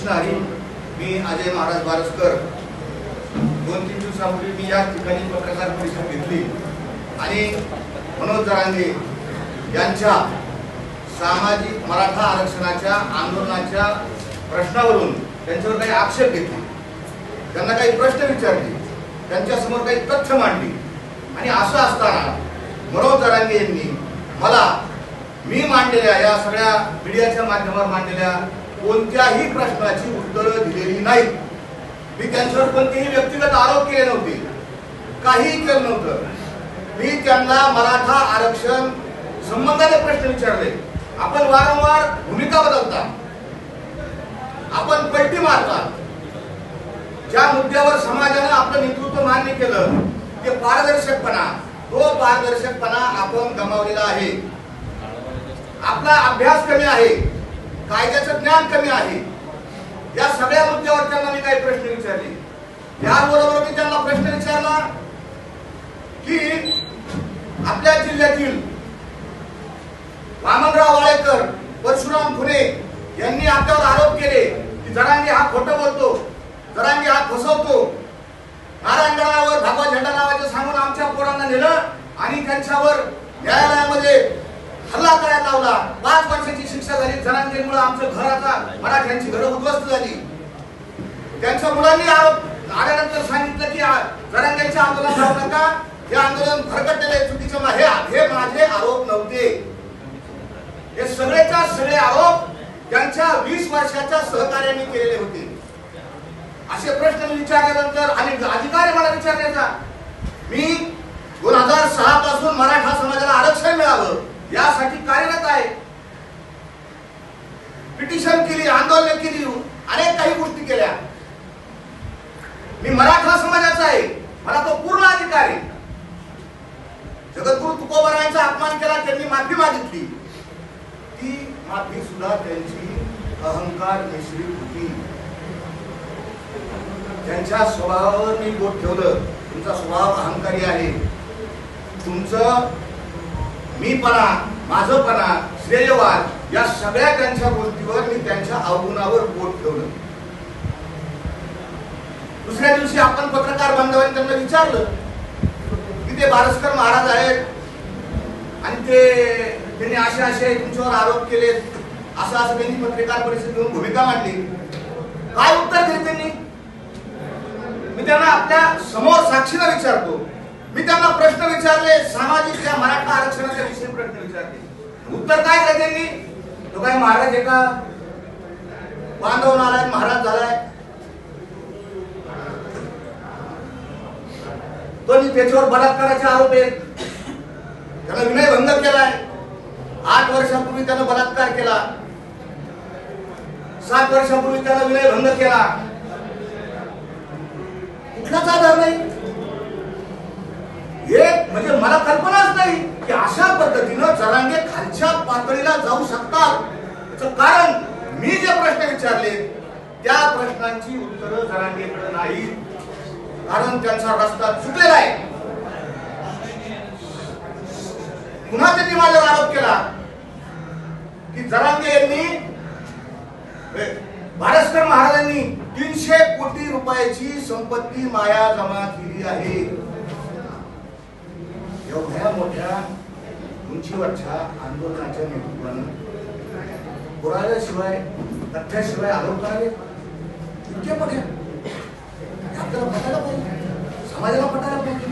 कृष्ण हरी. मी अजय महाराज बारसकर. 2-3 दिवसापूर्वी मी या ठिकाणी पत्रकार परिषद घेतली आणि मनोज जरांगे यांच्या सामाजिक मराठा आरक्षणाच्या आंदोलनाच्या प्रश्नावरून त्यांच्यावर काही आक्षेप घेतले, त्यांना काही प्रश्न विचारले, त्यांच्या समोर काही तथ्य मांडली. आणि असं असताना मनोज जरांगे यांनी मला मी मांडलेल्या या सगळ्या मीडियाच्या माध्यमावर मांडलेल्या कोणत्याही प्रश्नाची उत्तरं दिलेली नाहीत. मी त्यांच्यावर कोणतेही व्यक्तिगत आरोप केले नव्हते, काहीही केलं नव्हतं. मी त्यांना मराठा आरक्षण संबंधाने प्रश्न विचारले. आपण वारंवार भूमिका बदलता, आपण पलटी मारता. ज्या मुद्द्यावर समाजाने आपलं नेतृत्व मान्य केलं ते पारदर्शकपणा, तो पारदर्शकपणा आपण गमावलेला आहे. आपला अभ्यास कमी आहे, कायद्याचं ज्ञान कमी आहे. या सगळ्या मुद्द्यावर त्यांना मी काही प्रश्न विचारले. याबरोबर मी त्यांना प्रश्न विचारला की आपल्या जिल्ह्यातील वामनराव वाळेकर, परशुराम खुने यांनी आपल्यावर आरोप केले की जरांगे हा खोटं बोलतो, जरांगे हा फसवतो. नारायणगडावर भगवा झेंडा नावाचे सांगून आमच्या पोरांना नेलं आणि त्यांच्यावर न्यायालयामध्ये हल्ला करायला लावला. 5 वर्षाची शिक्षा झाली. जरांगेमुळे आमचं घर, आता मराठ्यांची घरं उद्ध्वस्त झाली. त्यांच्या मुलांनी आरोप आल्यानंतर सांगितलं की जरांगेंचं आंदोलन लावू नका, हे आंदोलन भरकटलेले चुकीचे. हे माझे आरोप नव्हते. हे सगळेच्या सगळे आरोप त्यांच्या 20 वर्षाच्या सहकार्याने केलेले होते. असे प्रश्न मी विचारल्यानंतर आणि अधिकार मला विचारण्याचा, मी 2006 पासून मराठा समाजाला आरक्षण मिळावं यासाठी कार्यरत आहे. पिटिशन केली, आंदोलन केली, अनेक काही गोष्टी केल्या. मी मराठा समाजाचा आहे, मला तो पूर्ण अधिकार आहे. जगद्गुरु तुकोबारायांचा अपमान केला, त्यांनी माफी मागितली. ती माफी सुद्धा त्यांची अहंकार मिश्रित होती. त्यांच्या स्वभावावर मी बोट ठेवलं. तुमचा स्वभाव अहंकारी आहे. तुमचं मीपणा, माझपणा, श्रेयवाद या सगळ्या त्यांच्या गोष्टीवर मी त्यांच्या अवगुणावर बोट ठेवलं. दुसऱ्या दिवशी आपण पत्रकार बांधवांनी त्यांना विचारलं की ते बारसकर महाराज आहेत आणि त्यांनी असे तुमच्यावर आरोप केले, असं त्यांनी पत्रकार परिषद घेऊन भूमिका मांडली. काय उत्तर दिले त्यांनी? मी त्यांना आपल्या समोर साक्षीला विचारतो. मी त्यांना प्रश्न विचारले, सामाजिक त्या मराठा आरक्षणाच्या विषयी प्रश्न विचारले. उत्तर काय दिलं त्यांनी? तो काय महाराज आहे का? बांधव नारायण महाराज झालाय, तो त्याच्यावर बलात्काराचे आरोप आहेत, त्याला विनयभंग केलाय. 8 वर्षापूर्वी त्यानं बलात्कार केला, 7 वर्षापूर्वी त्याला विनयभंग केला. कुठलाच आधार नाही. एक म्हणजे मला कल्पनाच नाही की अशा पद्धतीनं जरांगे खालच्या पातळीला जाऊ शकतात. याचं कारण मी जे प्रश्न विचारले त्या प्रश्नांची उत्तरं जरांगेकडे नाही, कारण त्यांचा रस्ता चुकलेला आहे. पुन्हा त्यांनी माझ्यावर आरोप केला की जरांगे यांनी, बारसकर महाराजांनी 300 कोटी रुपयाची संपत्ती माया जमा केली आहे. एवढ्या मोठ्या उंचीवरच्या आंदोलनाच्या नेतृत्वानं पुराव्याशिवाय, तथ्याशिवाय आरोप करावे इतके मोठे आपल्याला पटायला पाहिजे, समाजाला पटायला पाहिजे.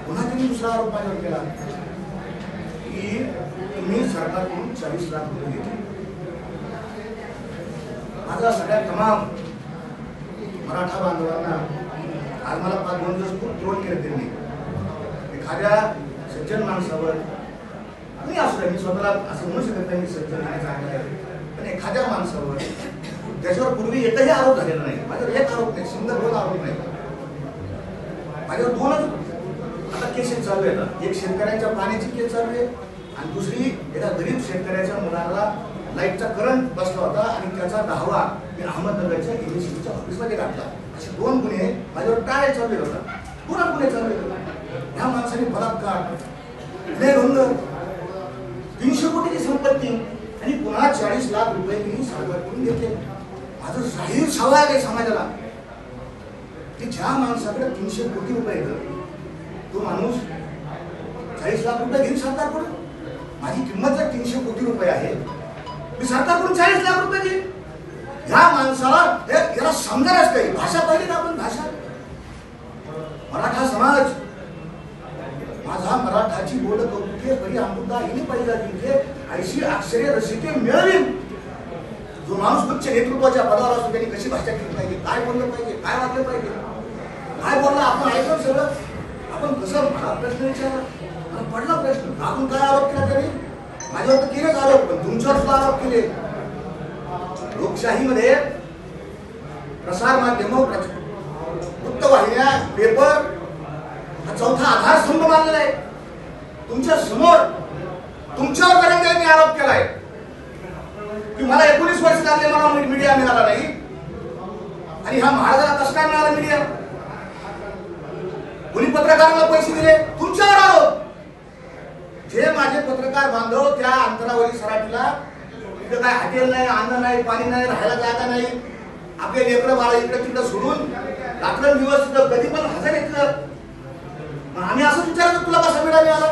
पुन्हा त्यांनी दुसरा आरोप माझ्यावर केला की तुम्ही सरकारकडून 40 लाख रुपये घेतले. माझा सगळ्या तमाम मराठा बांधवांना आज मला 5-2 दिवस खूप ट्रोल केले त्यांनी. एखाद्या सज्जन माणसावर, मी असं मी स्वतःला असं म्हणू शकत नाही मी सज्जन आहे, चांगला आहे, पण एखाद्या माणसावर त्याच्यावर पूर्वी एकही आरोप झालेला नाही. माझ्यावर एक आरोप नाही, सुंदर 2 आरोप नाही, माझ्यावर 2च आता केसेस चालू आहेत. एक शेतकऱ्यांच्या पाण्याची केस चालू आहे आणि दुसरी एका गरीब शेतकऱ्याच्या मुलाला लाईटचा करंट बसला होता आणि त्याचा दावा मी अहमदनगरच्या एमएससीच्या ऑफिसमध्ये घातला. असे 2 गुन्हे माझ्यावर काय चालू होता, पूर्ण गुन्हे चालू होता. ह्या माणसाने बलात्कार, विनयभंग, 300 कोटीची संपत्ती, आणि पुन्हा 40 लाख रुपये मी सादर करून घेतले. माझं जाहीर सवाल आहे समाजाला की ज्या माणसाकडे 300 कोटी रुपये आहेत तो माणूस 40 लाख रुपये घेऊन सरकार करून, माझी किंमत जर 300 कोटी रुपये आहे, मी सरकारकडून 40 लाख रुपये घेईन. ह्या माणसाला याला समजायलाच काही. भाषा पाहिली का आपण? भाषा मराठा समाज, माझा मराठाची बोल कौतुके बरी अमृता हिने पाहिजे जिंके 80 अक्षरे रसिके मिळवीन. जो माणूस उच्च नेतृत्वाच्या पदावर असतो त्यांनी कशी भाषा केली पाहिजे, काय बोललं पाहिजे, काय वागलं पाहिजे, काय बोललं आपण ऐकलं सगळं. आपण कसं, मला प्रश्न विचारला, मला पडला प्रश्न, अजून काय आरोप केला त्यांनी? माझ्यावर तर केलेच आरोप, पण तुमच्यावर सुद्धा आरोप केले. लोकशाहीमध्ये प्रसार माध्यम, वृत्तवाहिन्या, पेपर हा चौथा आधारस्तंभ मानलेला आहे. तुमच्या समोर तुमच्यावर जरांगेंनी आरोप केलाय की मला 19 वर्ष झाले, मला मीडिया मिळाला नाही. आणि ह्या महाराजाला कसं काय मिळाला मीडिया? कोणी पत्रकारांना पैसे दिले? तुमच्यावर आरोप. जे माझे पत्रकार बांधव त्या अंतरावरी सराटीला तिथं काय हॉटेल नाही, अन्न नाही, पाणी नाही, राहायला जागा नाही, आपले लेकरं बाळ इकडे तिकडे सोडून रात्रंदिवस तिथं कधी पण हजर येतलं. आम्ही असं विचारतो तुला कसा मीडिया मिळाला?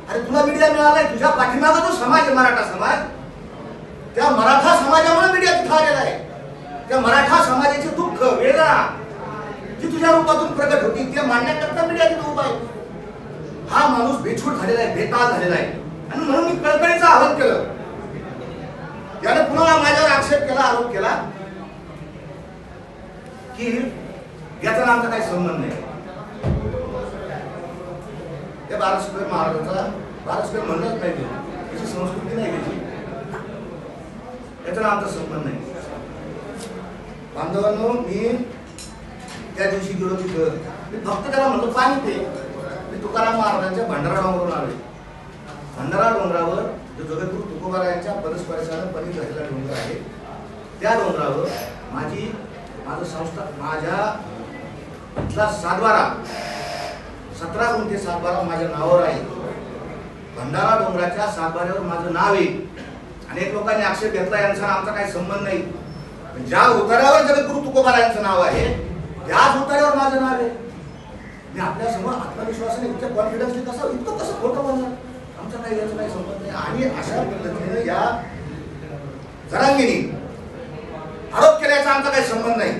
अरे तुला मीडिया मिळालाय, तुझ्या पाठीमागा जो समाज आहे मराठा समाज, त्या मराठा समाजामुळे मीडिया तिथं आलेला आहे. त्या मराठा समाजाचे दुःख, वेदना जी तुझ्या रूपातून प्रगट होती ते मांडण्याकरता मीडिया तिथं उभा आहे. हा माणूस बेछूट झालेला आहे, बेताल झालेला आहे. आणि म्हणून मी कळकळीचं आवाहन केलं. त्याने पुन्हा माझ्यावर आक्षेप केला, आरोप केला की याचा आमचा काही संबंध नाही. त्या बारसकर महाराजाचा, बारसकर म्हणत नाही, त्याची संस्कृती नाही त्याची, याचा आमचा संबंध नाही. बांधवांनो, मी त्या दिवशी गेलो तिथं, मी फक्त त्याला म्हणलं पाणी पे. मी तुकाराम महाराजांच्या भंडारा डोंगरावरून आलो. भंडारा डोंगरावर जो जगद्गुरु तुकोबारायांच्या परस्परानं पणी झालेला डोंगर आहे, त्या डोंगरावर माझं संस्था, माझ्या इथला सातबारा 17 गुंठे सातबारा माझ्या नावावर आहे. भंडारा डोंगराच्या सातबाऱ्यावर माझं नाव आहे. अनेक लोकांनी आक्षेप घेतला यांचा आमचा काही संबंध नाही. ज्या उतार्यावर जगद्गुरु तुकोबारायांचं नाव आहे त्याच उतार्यावर माझं नाव आहे. मी आपल्या समोर आत्मविश्वासाने, इतक्या कॉन्फिडन्सने इतकं कसं खोटं बोलणार? आमचा काही याचा काही संबंध नाही. आणि अशा पद्धतीने या जरांगेंनी आरोप केल्याचा आमचा काही संबंध नाही.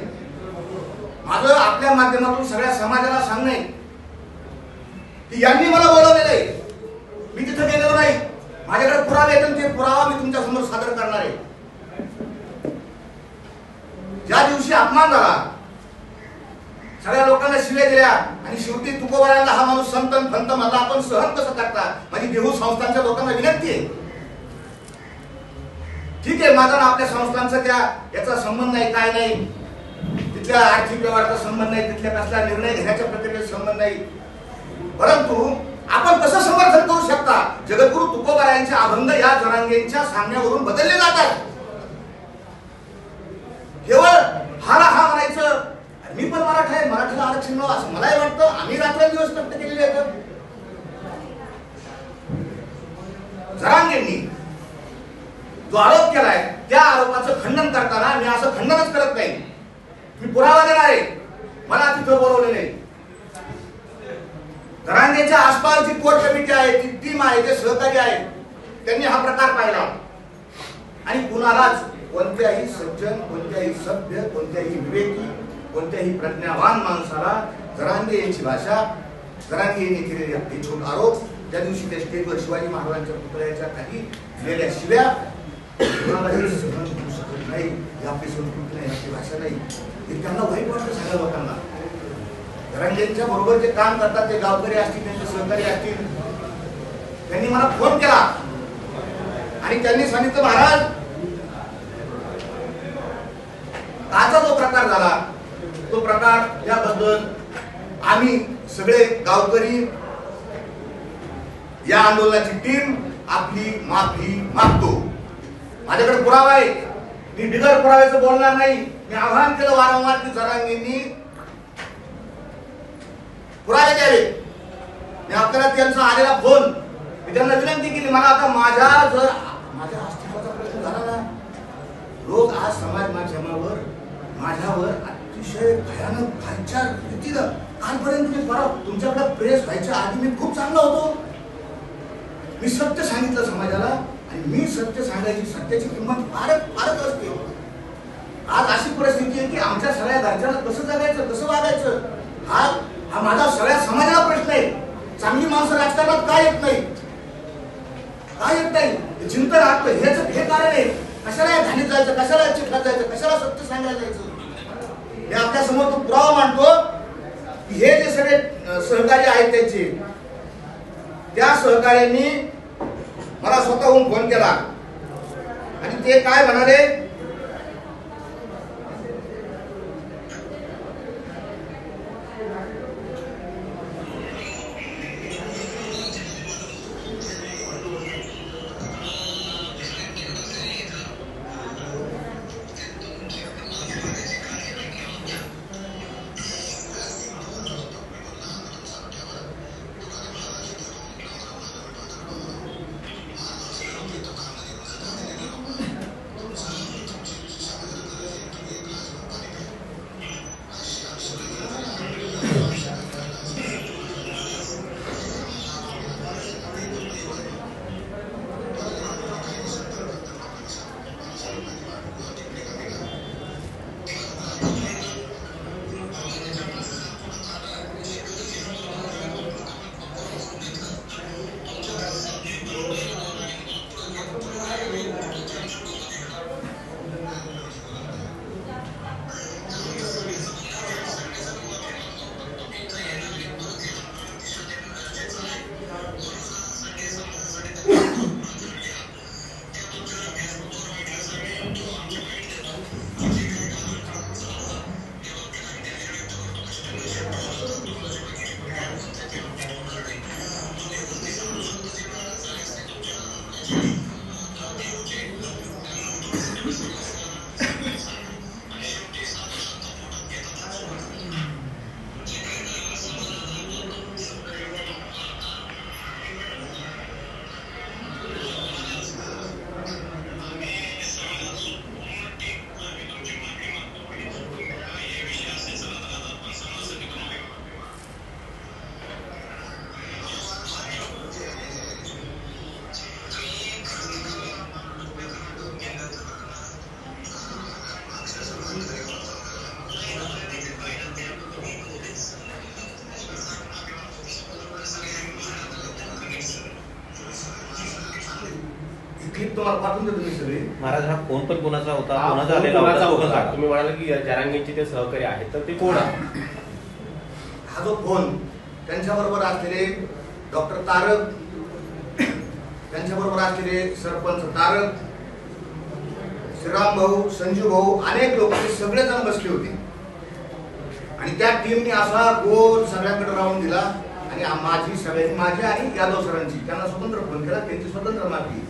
माझं आपल्या माध्यमातून सगळ्या समाजाला सांगणं आहे की यांनी मला बोलवलेलं आहे, मी तिथे गेलेलो नाही. माझ्याकडे पुरावे येतील, ते पुरावा मी तुमच्या समोर सादर करणार आहे. ज्या दिवशी अपमान झाला, सगळ्या लोकांना शिव्या दिल्या आणि शेवटी तुकोबारायांना हा माणूस संतन फंत म्हणला, आपण सहन कसं करता? माझी देहू संस्थांच्या लोकांना विनंती आहे. ठीक आहे, माझा आपल्या संस्थांचा त्या याचा संबंध नाही, काय नाही, तिथल्या आर्थिक व्यवहाराचा संबंध नाही, तिथल्या कसला निर्णय घेण्याच्या प्रक्रियेचा संबंध नाही. परंतु आपण कसं समर्थन करू शकता? जगद्गुरु तुकोबारायांचे अभंग या जरांगेंच्या सांगण्यावरून बदलले जातात. केवळ हा म्हणायचं मी पण मराठा आहे, मराठीला आरक्षण मिळावं असं मलाही वाटतं. आम्ही रात्रंदिवस व्यक्त केलेले आहेत. जरांगेंनी जो आरोप केलाय त्या आरोपाचं खंडन करताना मी असं खंडनच करत नाही, मी पुरावा देणार आहे. मला तिथं बोलवलेले जरांगेंच्या आसपास जी कोर कमिटी आहे, ती टीम आहे, ते सहकारी आहेत, त्यांनी हा प्रकार पाहिला. आणि कुणालाच, कोणत्याही सज्जन, कोणत्याही सभ्य, कोणत्याही विवेकी, कोणत्याही प्रज्ञावान माणसाला जरांगे यांची भाषा, जरांगे यांनी केलेले बेछूट आरोप, त्या दिवशी त्या स्टेजवर शिवाजी महाराजांच्या पुतळ्याच्या खाली दिलेल्या शिव्या कोणालाही सहन करू शकत नाही. ही आपली संस्कृती नाही, आपली भाषा नाही. हे त्यांना वाईट वाटतं सगळ्या लोकांना. जरांगेंच्या बरोबर जे काम करतात ते गावकरी असतील, त्यांचे सहकारी असतील, त्यांनी मला फोन केला आणि त्यांनी सांगितलं, महाराज काचा जो प्रकार झाला तो प्रकार, त्याबद्दल आम्ही सगळे गावकरी, या आंदोलनाची टीम आपली माफी मागतो. माझ्याकडे पुरावा आहे, मी बिगर पुराव्याचं बोलणार नाही. मी आवाहन केलं वारंवार की जरांगेंनी पुरावे द्यावे. मी आपल्याला त्यांचा आलेला फोन, मी त्यांना विनंती केली, मला आता माझ्या अस्तित्वाचा प्रश्न झाला ना. लोक आज समाज माध्यमावर माझ्यावर अतिशय भयानक खालच्या रीतीनं, कालपर्यंत मी तुमच्याकडे प्रेस व्हायच्या आधी मी खूप चांगला होतो. मी सत्य सांगितलं समाजाला, आणि मी सत्य सांगायची, सत्याची किंमत फारच असते. आज अशी परिस्थिती आहे की आमच्या सगळ्या घरच्यांना कसं जगायचं, कसं वागायचं, हा माझा सगळ्या समाजाला प्रश्न आहे. चांगली माणसं राजकारणात काय येत नाही, काय येत नाही, चिंतन आटलं हे कारण आहे. कशाला घाणीत जायचं, कशाला चिखलात जायचं, कशाला सत्य सांगायला जायचं. मी आपल्या समोर तो पुरावा मांडतो की हे जे सगळे सहकारी आहेत त्यांचे, त्या सहकार्यांनी मला स्वतःहून फोन केला आणि ते काय म्हणाले, तुम्हाला पाठवून देतो मी सगळे. महाराज हा फोन पण कोणाचा होता, कोणाचा आलेला होता? तुम्ही म्हणाले की जरांगेंचे ते सहकारी आहेत, तर ते कोण आहे? हा जो फोन त्यांच्याबरोबर असलेले डॉक्टर तारक, त्यांच्याबरोबर असलेले सरपंच तारक, श्रीराम भाऊ, संजू भाऊ, अनेक लोक सगळेजण बसले होते. आणि त्या टीमने असा गोल सगळ्यांकडे राहून दिला आणि माझी आणि यादव सरांची त्यांना स्वतंत्र फोन केला, त्यांची स्वतंत्र माफी.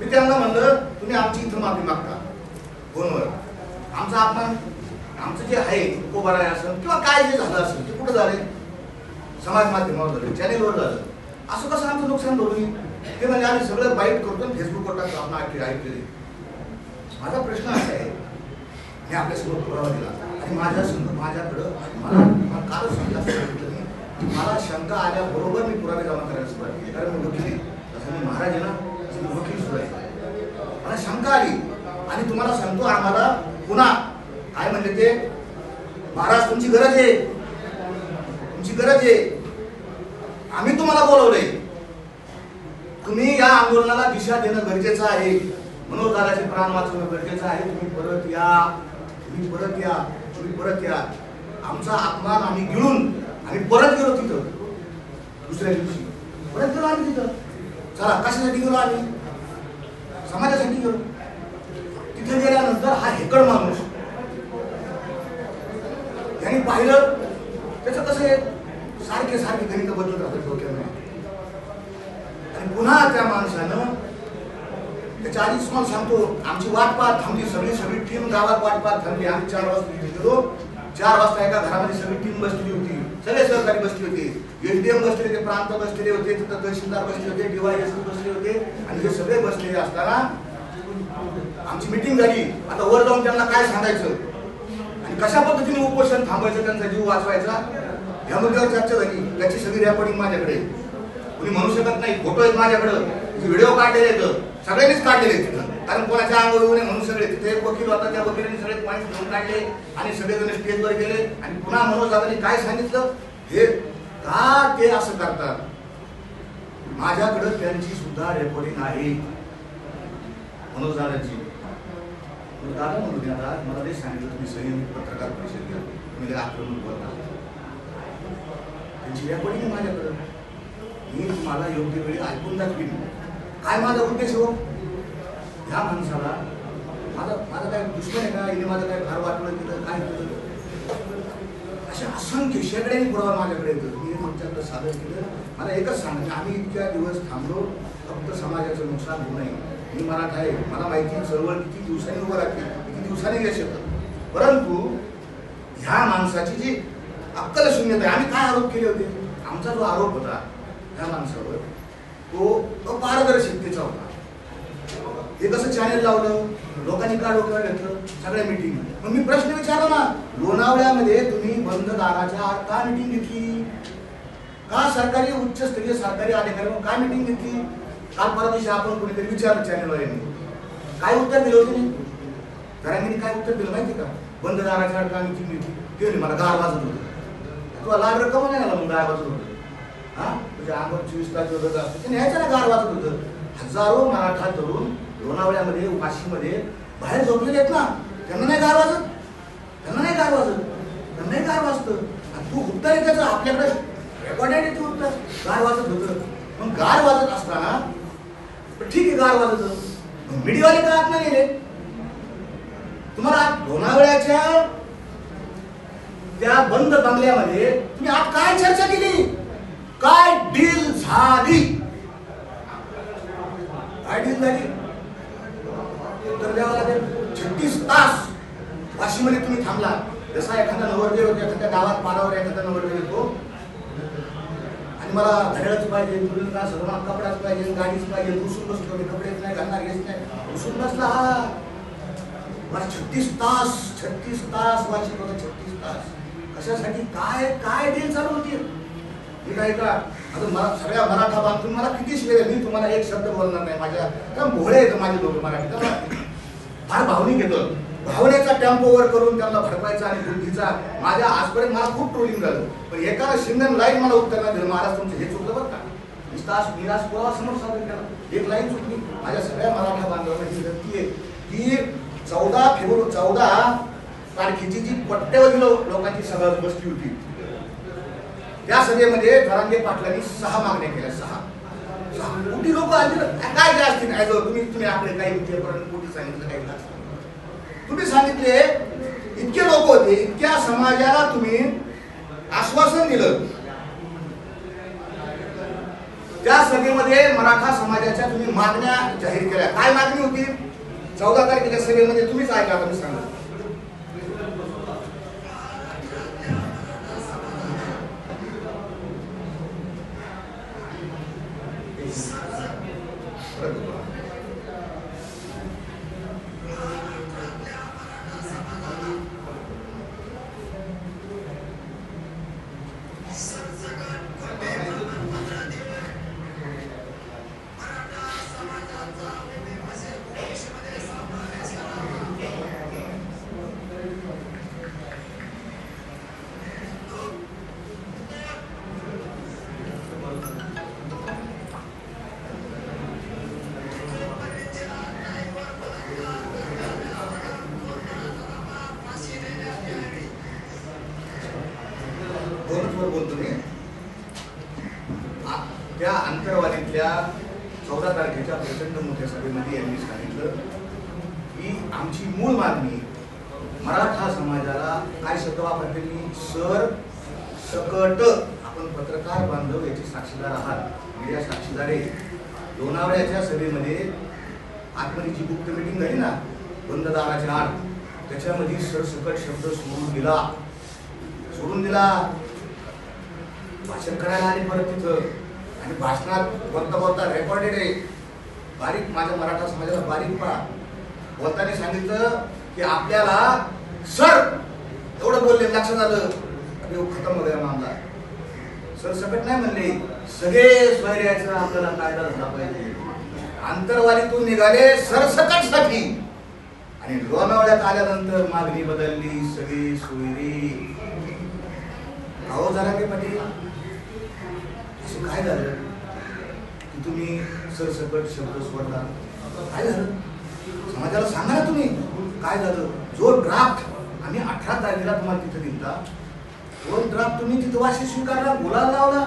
मी त्यांना म्हणलं तुम्ही आमची इथं माफी मागता फोनवर, आमचा अपमान, आमचं जे आहे कोबारा असेल किंवा काय जे झालं असेल ते कुठं झाले, समाज माध्यमावर झालं, चॅनेलवर झालं, असं कसं आमचं नुकसान भरून. ते म्हणजे आम्ही सगळं बाईट करतो, फेसबुकवर टाकतो, आपण ऐकले. माझा प्रश्न असा आहे, मी आपल्यासमोर पुरावा दिला आणि माझ्याकडं मला कालच सांगितलं की मला शंका आल्याबरोबर मी पुरावे जमा करायला सुरुवात केली. कारण मी वकील, तसं मी महाराज आहे ना, वकील सुद्धा आहे. मला शंका आली आणि तुम्हाला सांगतो, आम्हाला पुन्हा काय म्हणले ते, महाराज तुमची गरज आहे, तुमची गरज आहे, आम्ही तुम्हाला बोलवलंय, तुम्ही या आंदोलनाला दिशा देणं गरजेचं आहे, मनोज दादाचे प्राण वाचवणं गरजेचं आहे. तुम्ही परत या, तुम्ही परत या, तुम्ही परत या. आमचा अपमान आम्ही गिळून आम्ही परत गेलो तिथं. दुसऱ्या दिवशी परत गेलो आम्ही तिथं. चला कशासाठी गेलो आम्ही, समाजासाठी गेलो. तिथे गेल्यानंतर हा हेकड माणूस त्यांनी पाहिलं, त्याचं कसं आहे, सारखे सारखे गणित बदलत राहतात डोक्यामध्ये. आणि पुन्हा त्या माणसानं त्याच्या आधीच मला सांगतो, आमची वाट पाहत थांबली, सगळी टीम गावात वाट पाहत थांबली. आम्ही 4 वाजता तिथे गेलो. 4 वाजता एका घरामध्ये सगळी टीम बसलेली होती, सगळे सहकारी बसले होते, एसडीएम बसले होते, प्रांत बसलेले होते, तिथं तहसीलदार बसले होते, DYSP बसले होते आणि हे सगळे बसलेले असताना आमची मीटिंग झाली. आता वर जाऊन त्यांना काय सांगायचं आणि कशा पद्धतीने उपोषण थांबायचं, त्यांचा जीव वाचवायचा या मुद्द्यावर चर्चा झाली. त्याची सगळी रेकॉर्डिंग माझ्याकडे, कुणी म्हणू शकत नाही, फोटो आहेत माझ्याकडे, व्हिडिओ काढलेले आहेत, सगळ्यांनीच काढलेले आहेत तिथं. कारण कोणाच्या अंगावर येऊ नये म्हणून सगळे तिथे एक वकील होता, त्या वकिलांनी सगळे पॉईंट घेऊन काढले आणि सगळेजण स्टेजवर गेले आणि पुन्हा मनोज दादांनी काय सांगितलं, हे का ते असं करतात. माझ्याकडे त्यांची सुद्धा रेकॉर्डिंग आहे मनोज दादांची. दादा म्हणून आता मला ते सांगितलं तुम्ही संयमित पत्रकार परिषद घ्या, तुम्ही आक्रमक बोलता, त्यांची रेकॉर्डिंग माझ्याकडे, मी तुम्हाला योग्य वेळी ऐकून दाखवीन. काय माझा उद्देश हो, ह्या माणसाला माझं काय दुश्मन आहे का, हिने माझं काय घर वाटलं केलं काय केलं, अशा असंख्य शेकड्यांनी पुरावा माझ्याकडे येतो. मी तुमच्याकडे सादर केलं. मला एकच सांगा, आम्ही इतक्या दिवस थांबलो फक्त समाजाचं नुकसान होऊ नये. मी मराठा आहे, मला माहिती चळवळ किती दिवसांनी उभं राहते, किती दिवसांनी यश येतं, परंतु ह्या माणसाची जी अक्कल शून्यता आहे. आम्ही काय आरोप केले होते, आमचा जो आरोप होता ह्या माणसावर तो अपारदर्शकतेचा होता. हे कसं चॅनेल लावलं, लोकांनी का डोक्यावर घेतलं, सगळ्या मिटिंग. मग मी प्रश्न विचारला ना, लोणावळ्यामध्ये तुम्ही बंद दाराच्या आत का मिटिंग घेतली, का सरकारी उच्चस्तरीय सरकारी अधिकारी का मिटिंग घेतली. काल परवा दिवशी आपण कोणीतरी विचारलं चॅनेलवाल्यांनी, काय उत्तर दिलं होतं, घरांनी काय उत्तर दिलं माहिती का, बंद दाराच्या आत का मिटिंग घेतली. ते मला गार वाजत होतं. तुला लाग रक्कम नाही आला मग गार वाजत होतं, हा म्हणजे अंगावर 24 तास जोडत असतं ते न्यायचं ना, गार वाजत होतं. हजारो मराठा तरुण लोणावळ्यामध्ये वाशीमध्ये बाहेर झोपलेले आहेत ना, त्यांना नाही गार वाजत, त्यांना नाही गार वाजत, त्यांना नाही गार वाजतं. तू उत्तर आहे त्याचं, आपल्याकडे रेकॉर्डेड आहे, तू उत्तर गार वाजत होतं. मग गार वाजत असताना ठीक आहे, गार वाजत होतं, मीडियावाले का आत नाही गेले. तुम्हाला लोणावळ्याच्या त्या बंद बंगल्यामध्ये तुम्ही आज काय चर्चा केली, काय डील झाली, काय डील झाली उत्तर द्यावं लागेल. 36 तास वाशीमध्ये तुम्ही थांबला. जसा एखादा नवरदेव एखाद्या गावात पारावर एखादा नवरदेव येतो आणि मला घड्याळच पाहिजे, मुलींना सर्व कपडाच पाहिजे, गाडीच पाहिजे, उसून बसतो, कपडेच नाही घालणार, हेच नाही, उसून बसला. मला 36 तास वाशी बघा, 36 तास कशासाठी, काय काय डील चालू होती. मी काय का आता मला सगळ्या मराठा बांधून मला किती शिवाय, मी तुम्हाला एक शब्द बोलणार नाही. माझ्या कारण भोळे येतं माझे लोक मराठी, फार भावनिक येतं. भावनेचा टेम्पोवर करून त्यांना भडकायचा आणि बुद्धीचा. माझ्या आजपर्यंत मला खूप ट्रोलिंग झालं, पण एका सिंगल लाईन मला उत्तर नाही दिलं. महाराज तुमचं हे चुकलं बरं का, निराश पुरावा समोर सादर केला, एक लाईन चुकली. माझ्या सगळ्या मराठा बांधवांना ही विनंती आहे की 14 तारखेची जी कोट्यवधी लोकांची सभा बसली होती, त्या सभेमध्ये जरांगे पाटलांनी 6 मागण्या केल्या. 6 कोटी लोक आले, काय जे असतील काय तुम्ही आपले काही विचारपर्यंत कोटी सांगितलं, काही तुम्ही सांगितले. इतके लोक होते, इतक्या समाजाला तुम्ही आश्वासन दिलं. त्या सभेमध्ये मराठा समाजाच्या तुम्ही मागण्या जाहीर केल्या. काय मागणी होती 14 तारखेच्या सभेमध्ये, तुम्हीच ऐका, तुम्ही सांगा. बोलतो मी. त्या अंतरवालीतल्या 14 तारखेच्या प्रचंड मोठ्या सभेमध्ये यांनी सांगितलं की आमची मूळ मागणी मराठा समाजाला, काय शब्द वापरते मी, सर सकट, आपण पत्रकार बांधव याची साक्षीदार आहात, मीडिया साक्षीदार आहे. लोणावळ्याच्या सभेमध्ये आतमध्ये जी गुप्त मीटिंग झाली ना बंद दाराच्या आत, त्याच्यामध्ये सरसकट शब्द सोडून दिला. भाषण करायला आले परत तिथं आणि भाषणात बोलता बोलता रेकॉर्डेड आहे, बारीक माझ्या मराठा समाजाला बारीक पहा, बोलताना सांगितलं की आपल्याला सर एवढं बोलले, लक्षात आलं अरे खतम हो गया मामला. सर सकट नाही म्हणले, सगळे स्वैर्याचा आपल्याला कायदा झाला पाहिजे. आंतरवालीतून निघाले सरसकट साठी आणि लोणावळ्यात आल्यानंतर मागणी बदलली, सगळी सोयरी. अहो जरांगे पाटील, असं काय झालं की तुम्ही सरसकट शब्द सोडला? काय झालं समाजाला सांगा ना तुम्ही, काय झालं? जो ड्राफ्ट आम्ही 18 तारखेला तुम्हाला तिथे दिलता, तो ड्राफ्ट तुम्ही तिथं वाशी स्वीकारला, गुलाल लावला,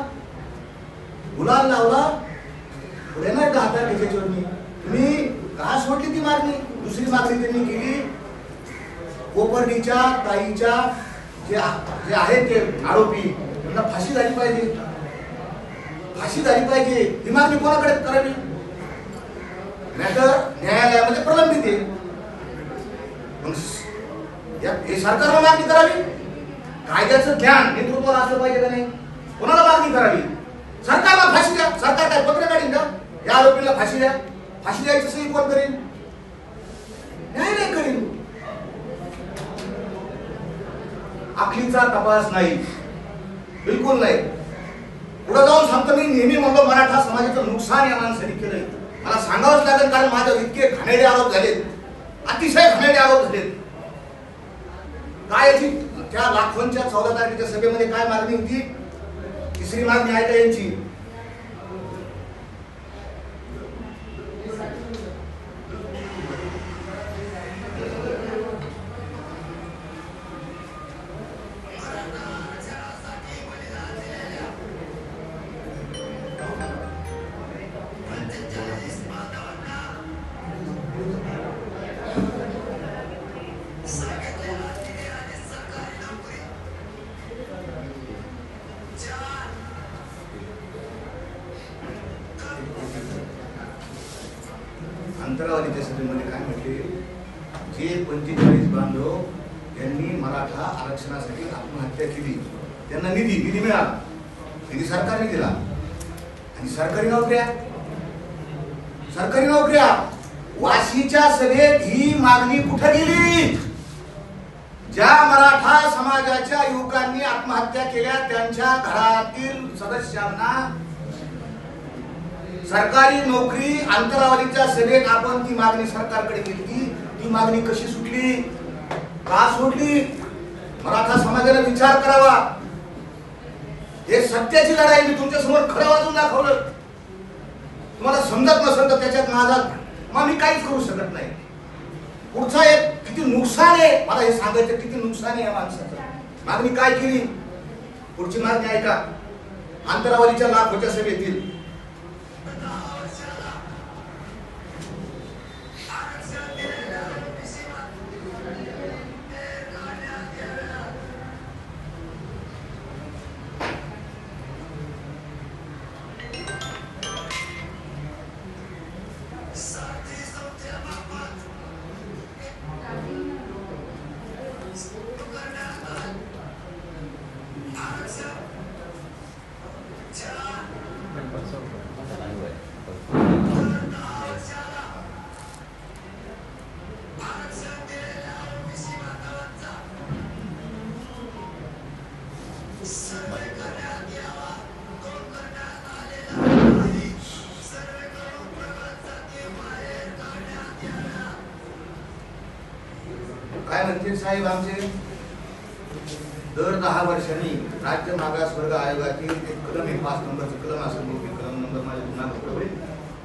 पुढे नाही 10 तारखेच्या तुम्ही का सोडली ती मागणी? दुसरी मागणी त्यांनी केली, कोपर्डीच्या ताईच्या जे आहेत ते आरोपी त्यांना फाशी झाली पाहिजे, फाशी झाली पाहिजे. ही मागणी कोणाकडे करावी? नाहीतर न्यायालयामध्ये प्रलंबित आहे. मग हे सरकारला मागणी करावी. कायद्याचं ज्ञान नेतृत्वाला असलं पाहिजे का नाही? कोणाला मागणी करावी? सरकारला फाशी द्या. सरकार काय पत्र काढीन का? या आरोपीला फाशी द्या. फाशी द्यायचं सही कोण करेल? न्यायालय करेल. आखलीचा तपास नाही, बिलकुल नाही. पुढे जाऊन सांगतो मी, नेहमी म्हणलो मराठा समाजाचं नुकसान या माणसाने केलंय. मला सांगावंच लागेल, कारण माझ्यावर इतके घाणेरडे आरोप झालेत, अतिशय घाणेरडे आरोप झालेत. काय याची त्या लाखोंच्या 14 तारखेच्या सभेमध्ये काय मागणी होती? तिसरी मागणी आहे का यांची? अंतरावलीच्या सभेमध्ये काय म्हटले? जे 45 बांधव यांनी मराठा आरक्षणासाठी आत्महत्या केली त्यांना निधी मिळाला, निधी सरकारने दिला. आणि सरकारी नोकऱ्या वाशीच्या सभेत ही मागणी कुठे गेली? ज्या मराठा समाजाच्या युवकांनी आत्महत्या केल्या त्यांच्या घरातील सदस्यांना सरकारी नोकरी, अंतरावलीच्या सभेत आपण ती मागणी सरकारकडे केली. ती मागणी कशी सुटली? का सोडली? मराठा समाजाने विचार करावा. हे सत्याची लढाई, मी तुमच्या समोर खरं वाचून दाखवलं. तुम्हाला समजत नसेल तर त्याच्यात माझा मग मी काहीच करू शकत नाही. पुढचा एक किती नुकसान आहे मला हे सांगायचं, किती नुकसान आहे या माणसाचं. मागणी काय केली? पुढची मागणी ऐका. अंतरावलीच्या लाखोच्या सभेतील काय म्हणते साहेब, आमचे दर 10 वर्षांनी राज्य मागासवर्ग आयोगातील एक कलम आहे, 5 नंबरचं कलम असेल, कलम नंबर माझ्या पुन्हा होईल,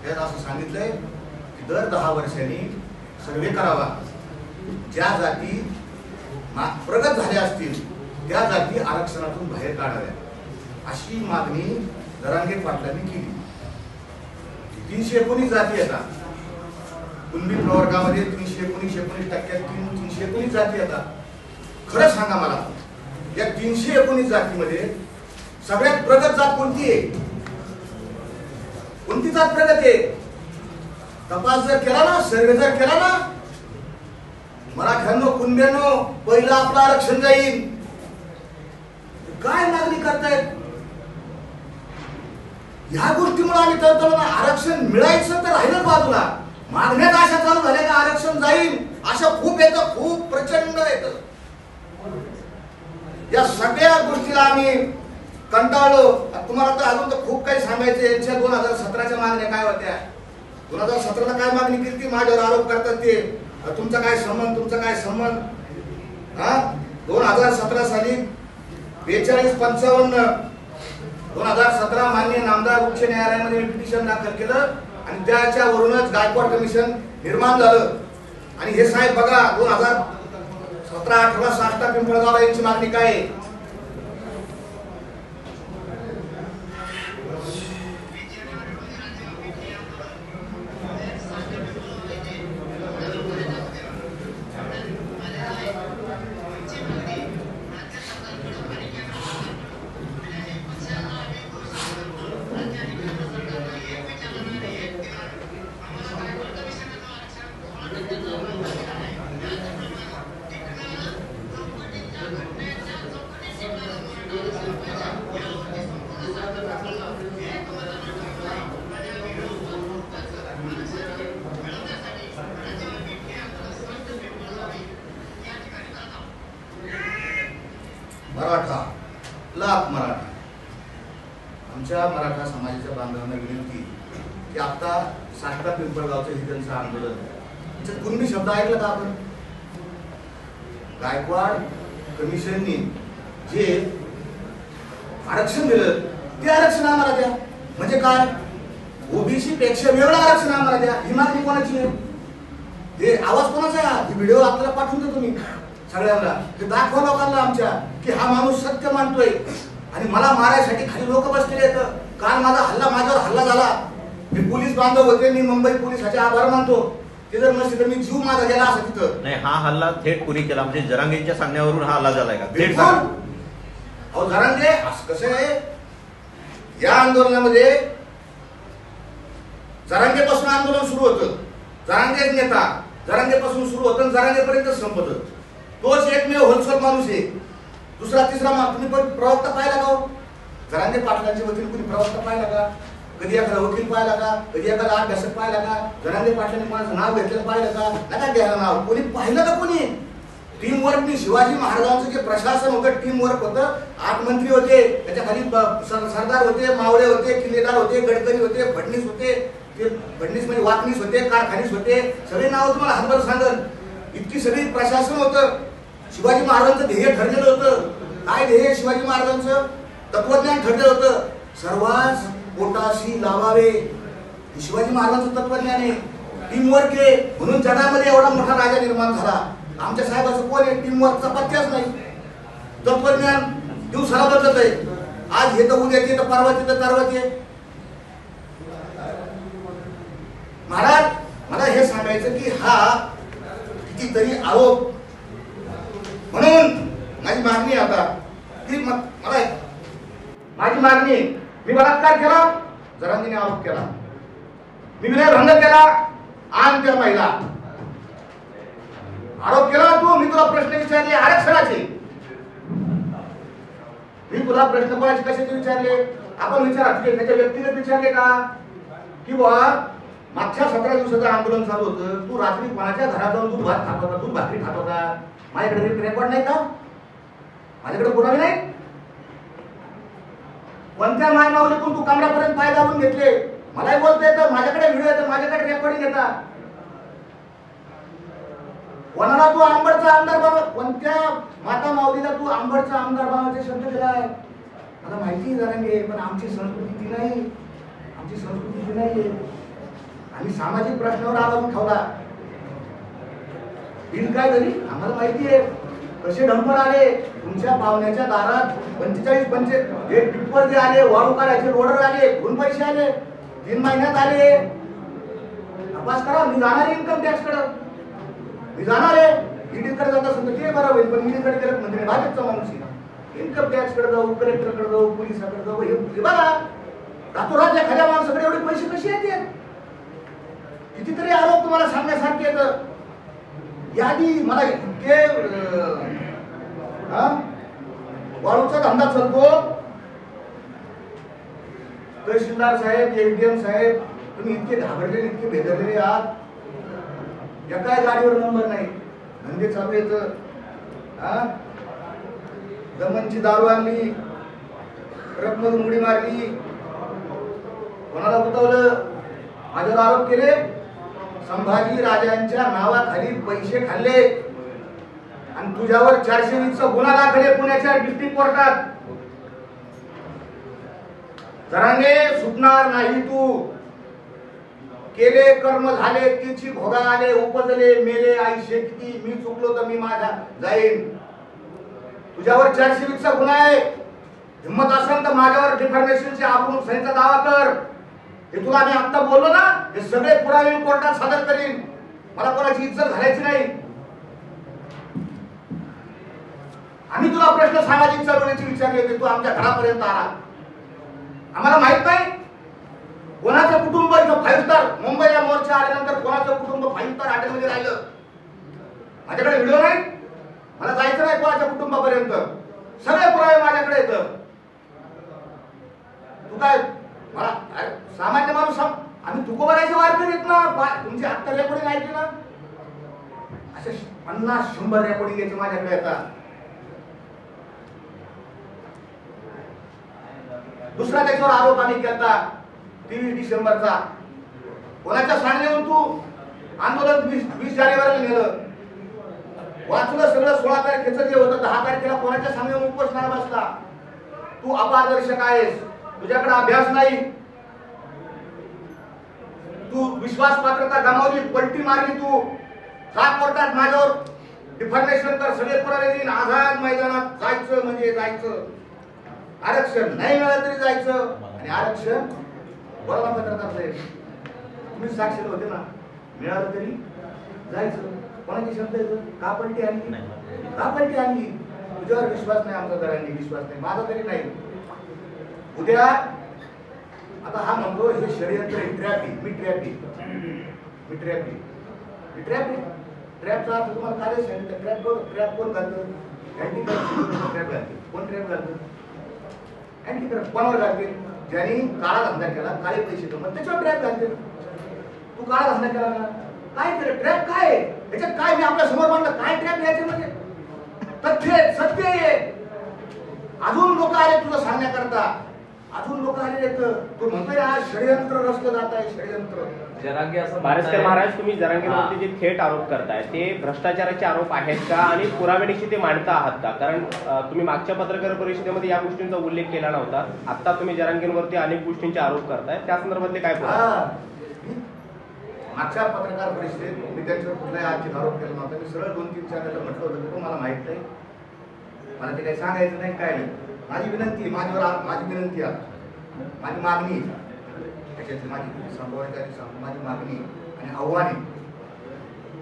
त्यात असं सांगितलंय की दर 10 वर्षांनी सर्वे करावा. ज्या जाती प्रगत झाल्या असतील त्या जाती आरक्षणातून बाहेर काढाव्या, अशी मागणी जरांगे पाटलांनी केली. 319 जाती येतात कुणबी प्रवर्गामध्ये, 319% 319 जाती येतात. खरं सांगा मला, या 319 जातीमध्ये सगळ्यात प्रगत जात कोणती आहे? कोणती जात प्रगत आहे? तपास जर केला ना, सर्वे जर केला ना, मराठ्यांनो, कुणब्यांनो, पहिलं आपलं आरक्षण जाईल. काय मागणी करतायत? ह्या गोष्टीमुळे आम्ही तळतळून आरक्षण मिळायचं तर राहिलं बाजूला, मागण्यात अशा चालू झाल्या का आरक्षण जाईल अशा खूप येतं, खूप प्रचंड येतं. या सगळ्या गोष्टीला आम्ही कंटाळलो. तुम्हाला तर अजून तर खूप काही सांगायचं. यांच्या 2017च्या मागण्या काय होत्या, 2017ला काय मागणी केली ती माझ्यावर आरोप करतात ते तुमचा काय संबंध, तुमचा काय संबंध. 2017 साली 42-55 2017 माननीय नामदार उच्च न्यायालयामध्ये पिटिशन दाखल केलं आणि त्याच्यावरूनच गायकवाड कमिशन निर्माण झालं. आणि हे साहेब बघा 2017-18 साष्टा पिंपळगाव यांची मागणी काय आहे. मराठा लाख मराठा. आमच्या मराठा समाजाच्या बांधवांना विनंती की आता साष्टा पिंपळगावचं हे त्यांचं आंदोलन, त्याच्यात कुणबी शब्द ऐकला का आपण. गायकवाड कमिशननी जे आरक्षण दिलं ते आरक्षण आम्हाला द्या. म्हणजे काय, ओबीसी पेक्षा वेगळं आरक्षण आम्हाला द्या. ही मागणी कोणाची आहे, हे आवाज कोणाचा आहे, ही व्हिडिओ आपल्याला पाठवून दे तुम्ही सगळ्यांना, ते दाखवा लोकांना आमच्या की हा माणूस सत्य मानतोय. आणि मला मारायसाठी खाली लोक बसलेले आहेत. काल माझ्यावर हल्ला झाला, मी पोलीस बांधव होते, मी मुंबई पोलिसाचे आभार मानतो. ते जर नसते तर मी जीव माझा गेला असं तिथं. नाही, हा हल्ला थेट कुणी केला, म्हणजे जरांगेंच्या सांगण्यावरून हा हल्ला झालाय का? थेट अहो जरांगे कसं आहे, या आंदोलनामध्ये जरांगेपासून आंदोलन सुरू होतं. जरांगे नेता जरांगेपासून सुरू होतं, जरांगेपर्यंत संपत. तोच एकमेव होलसेल माणूस आहे. दुसरा तिसरा तुम्ही पण प्रवक्ता पाहिला का? जरांगे पाटलांच्या वतीने कुणी प्रवक्ता पाहिला का? कधी एखादा वकील पाहिला का? कधी एखादा अभ्यासक पाहिला का? जरांगे पाटलांनी कोणाचं नाव घेतलेलं पाहिलं का? नका घ्यायला नाव. कोणी पाहिलं का? कोणी टीम वर्कनी शिवाजी महाराजांचं जे प्रशासन होतं, टीम वर्क होतं. 8 मंत्री होते, त्याच्या खाली सरदार होते, मावळे होते, किल्लेदार होते, गडकरी होते, फडणीस होते. ते फडणीस म्हणजे वाकणीस होते, कारखानीस होते. सगळे नाव तुम्हाला हातभर सांगल. इतकी सगळी प्रशासन होतं. शिवाजी महाराजांचं ध्येय ठरलेलं होतं. काय ध्येय शिवाजी महाराजांचं? तत्वज्ञान ठरलेलं होतं. सर्वांस पोटाशी लावावे, शिवाजी महाराजांचं तत्वज्ञान आहे. टीमवर्क आहे, म्हणून जगामध्ये एवढा मोठा राजा निर्माण झाला. आमच्या साहेबाचं कोण आहे? टीमवर्कचा पत्त्याच नाही. तत्वज्ञान दिवसाला बदलत आहे. आज हे तर उद्या ते तर परवा ते तर तरवा ते. महाराज मला हे सांगायचं की हा कितीतरी आरोप, म्हणून माझी मागणी आता की माझी मागणी, मी बलात्कार केला, जरांगीने आरोप केला, मी विनयभंग केला, आणि त्या महिला आरोप केला. तू मी तुला प्रश्न विचारले आरक्षणाचे, मी तुला प्रश्न कशाचे विचारले? आपण विचारा त्याच्या व्यक्तिगत विचारले का? की बुवा मागच्या 17 दिवसाचं आंदोलन चालू होतं, तू रात्री कोणाच्या घरात जाऊन दूध भात खात होता, दूध भाकरी खात होता? माझ्याकडे रेकॉर्ड नाही का? माझ्याकडे पुरावे नाही? कोणत्या मायमावलीतून तू कमरापर्यंत पाय दाबून घेतले? मलाही बोलता येतं, माझ्याकडे व्हिडिओ येतं, माझ्याकडे रेकॉर्डिंग येतात. कोणाला तू आंबडचा आमदार बनव, कोणत्या माता माऊलीला तू आंबडचा आमदार बनवायचे शब्द दिलाय? मला माहिती जरांगे, पण आमची संस्कृती ती नाही. आमची संस्कृती ती नाहीये. आम्ही सामाजिक प्रश्नावर आवाज उठवला. बिल काय झाली आम्हाला माहिती आहे. कसे ढंपर आले तुमच्या पाहुण्याच्या दारात, 45 हे टिप्पर जे आले, वाळू काढायचे रोडर आले, कोण पैसे आले, 3 महिन्यात आले. तपास करा. मी जाणार आहे इन्कम टॅक्स कडे, मी जाणार आहे. ईडी कडे जात असेल तर ते बरं होईल, पण ईडी कडे गेलं म्हणजे भाजपचा माणूस आहे. इन्कम टॅक्स कडे जाऊ, कलेक्टर कडे जाऊ, पोलिसाकडे जाऊ, हे बघा रातोरात एखाद्या माणसाकडे एवढे पैसे कसे येते? कितीतरी आरोप तुम्हाला सांगण्यासारखे येतं. यादी मला इतके वाळूचा धंदा चालतो. तहसीलदार साहेब, एसडीएम साहेब, तुम्ही इतके घाबरलेले, इतके बेदरलेले आहात. एका गाडीवर नंबर नाही, धंदे चालू येत. दमनची दारू आणली, ट्रकमधून उडी मारली, कोणाला गुतवलं, माझ्यावर आरोप केले. संभाजी राजांच्या नावाखाली पैसे खाल्ले आणि तुझ्यावर 420चा गुन्हा दाखल आहे पुण्याच्या डिस्ट्रिक्ट कोर्टात. जरांगे सुटणार नाही तू. केले कर्म झाले, तिची भोगा आले, उपजले, मेले, आयुष्य किती. मी चुकलो तर मी माझा जाईन. तुझ्यावर 420चा गुन्हा आहे. हिम्मत असेल तर माझ्यावर डिफॉर्मेशनचे आरोप संहिता दावा कर. हे तुला मी आता बोललो ना, हे सगळे पुरावे मी कोर्टात सादर करीन. मला कोणाची इज्जत घालायची नाही. आम्ही तुला प्रश्न सामाजिक चळवळीचे विचारले होते, तू आमच्या घरापर्यंत आला. आम्हाला माहित नाही कोणाचं कुटुंब इथं 5 स्टार मुंबईला मोर्चा आल्यानंतर कोणाचं कुटुंब 5 स्टार हॉटेलमध्ये राहिलं. माझ्याकडे व्हिडिओ नाही, मला जायचं नाही कोणाच्या कुटुंबापर्यंत. सगळे पुरावे माझ्याकडे येतं. तू काय मला सामान्य माणूस आम्ही तुकोबरायचे वार करीत ना. तुमची आत्ता रेकॉर्डिंग ऐकली ना, असे 50-100 रेकॉर्डिंग यायचे माझ्याकडे येतात. दुसरा त्याच्यावर आरोप आम्ही केला 23 डिसेंबरचा. कोणाच्या सांगण्यावरून तू आंदोलन 20 जानेवारीला नेलं. वाचलं सगळं. 16 तारखेचं जे होतं 10 तारखेला कोणाच्या सांगण्यावरून उपोषणाला बसला. तू अपारदर्शक आहेस, तुझ्याकडे अभ्यास नाही, तू विश्वास पात्रता गमावली, पलटी मारली. तू जा कोर्टात माझ्यावर डिफॉर्मेशन कर, सगळे पुरावे देईन. आझाद मैदानात जायचं म्हणजे जायचं. आरक्षण नाही मिळालं तरी जायचं. आणि आरक्षण बोला पत्रकार साहेब, तुम्ही साक्षीला होते ना, मिळालं तरी जायचं. कोणाची शब्द येतं? का पलटी आणली? का पलटी आणली? तुझ्यावर विश्वास नाही आमचा, जरांनी विश्वास नाही माझा तरी नाही. उद्या आता हा म्हणतो हे षडयंत्र ट्रॅप. मी ट्रॅपचा अर्थ तुम्हाला काय सांगितलं? ट्रॅप कोण घालतं? अँटी करप्शन ट्रॅप घालते. कोण ट्रॅप घालतं? Anti corruption. कोणावर घालते? ज्यांनी काळा धंदा केला, काळे पैसे कमवले, त्याच्यावर ट्रॅप घालते. तू काळा धंदा केला ना, काय केलं? ट्रॅप काय? याच्यात काय मी आपल्या समोर मांडलं? काय ट्रॅप घ्यायचे म्हणजे? तथ्य सत्य आहे. अजून लोक आले तुला सांगण्याकरता, अजून लोक आले. तू म्हणतोय आज षडयंत्र रचलं जात आहे, षडयंत्र. जरांगे असं महाराष्ट्र महाराज, तुम्ही जरांगेवरती जे थेट आरोप करताय ते भ्रष्टाचाराचे आरोप आहेत का आणि पुराव्यानिशी ते मांडता आहात का? कारण तुम्ही मागच्या पत्रकार परिषदेमध्ये या गोष्टींचा उल्लेख केला नव्हता. आता तुम्ही जरांगेवरती अनेक गोष्टींचे आरोप करताय, त्या संदर्भातले काय पुरावे? मागच्या पत्रकार परिषदेत मी त्यांच्यावर कुठलाही आर्थिक आरोप केला नव्हता. मी सरळ 2-3 चॅनलला म्हटलं होतं की मला माहित नाही, मला ते काही सांगायचं नाही, काय नाही. माझी विनंती, माझी विनंती आहे, माझी मागणी, त्याच्यातली माझी संभवकारी माझी मागणी आणि आव्हाने.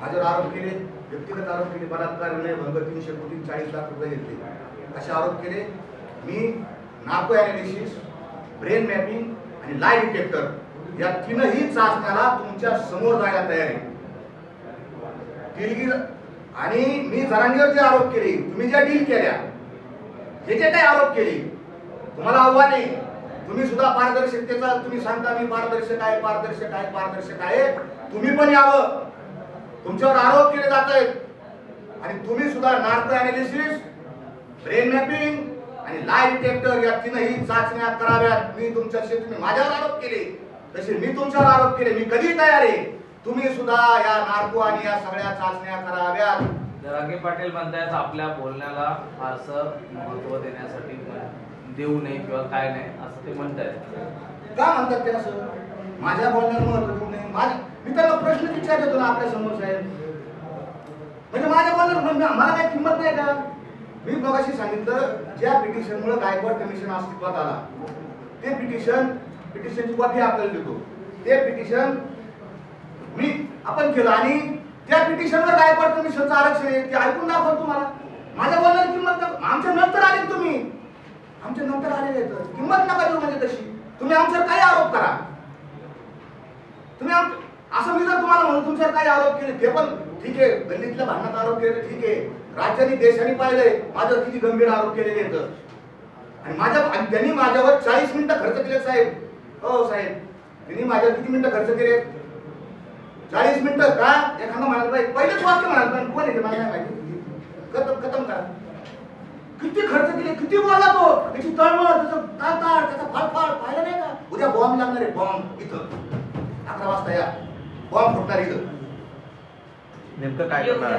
माझ्यावर आरोप केले, व्यक्तिगत आरोप केले, बलात्कार, विनयभंग, 300 कोटी 40 लाख रुपये घेतले, असे आरोप केले. मी नार्को ॲनालिसिस, ब्रेन मॅपिंग आणि लाय डिटेक्टर या तीनही चाचण्याला तुमच्या समोर जायला तयार आहे. आणि मी जरांगेवर जे आरोप केले, तुम्ही ज्या डील केल्या, जे जे काही आरोप केले, तुम्हाला आव्हान आहे. तुम्ही सुद्धा पारदर्शकतेचा तुम्ही सांगता मी पारदर्शक आहे, पारदर्शक आहे, पारदर्शक आहे. तुम्ही पण यावं. तुमच्यावर आरोप केले जात आहेत आणि तुम्ही सुद्धा नार्को ॲनालिसिस, ब्रेन मॅपिंग आणि लाय डिटेक्टर या तीनही चाचण्या कराव्यात. मी तुमच्याशी, तुम्ही माझ्यावर आरोप केले तसे मी तुमच्यावर आरोप केले. मी कधी तयार आहे. तुम्ही सुद्धा या नार्को आणि या सगळ्या चाचण्या कराव्यात. जरांगे पाटील म्हणतायत आपल्या बोलण्याला फारसं महत्व देण्यासाठी देऊ नये किंवा काय नाही असं ते म्हणतायत. का म्हणतात ते असं? माझ्या बोलण्याला महत्व देऊ नये? मी त्यांना प्रश्न विचारतो ना आपल्या समोर साहेब, म्हणजे माझ्या बोलण्याला मला काही किंमत नाही का? मी मगाशी सांगितलं ज्या पिटिशनमुळे गायकवाड कमिशन अस्तित्वात आला, ते पिटिशनची कॉपी आपल्याला देतो. ते पिटिशन आपण केलं आणि त्या पिटिशनवर गायकवाड कमिशनचं आरक्षण आहे ते ऐकून दाखवलं तुम्हाला. माझ्या बोलण्याची किंमत आमच्या नंतर आले, तुम्ही आमच्या नंतर आलेले किंमत नका देऊ. म्हणजे तशी तुम्ही आमच्यावर काय आरोप करा, तुम्ही असं मी जर तुम्हाला म्हणून तुमच्यावर काय आरोप केले ते पण ठीक आहे. गल्लीतल्या भांडणात आरोप केले ठीक आहे. राज्याने देशाने पाहिलंय माझ्यावर किती गंभीर आरोप केलेले आहेत आणि त्यांनी माझ्यावर 40 मिनिटं खर्च केले साहेब. हो साहेब, त्यांनी माझ्यावर किती मिनिटं खर्च केले? 40 मिनिटं का? एखादा म्हणाला पाहिजे, पहिलेच वाक्य म्हणाला पाहिजे, कोण आहे ते मला नाही माहिती. खतम करा. किती खर्च केले, किती बोलला तो, त्याची तळमळ, त्याचं ताताळ, त्याचा फाळफाळ पाहिलं नाही का? उद्या बॉम्ब लागणार आहे, बॉम्ब इथं 11 वाजता या, बॉम्ब फुटणार इथं. नेमकं काय करणार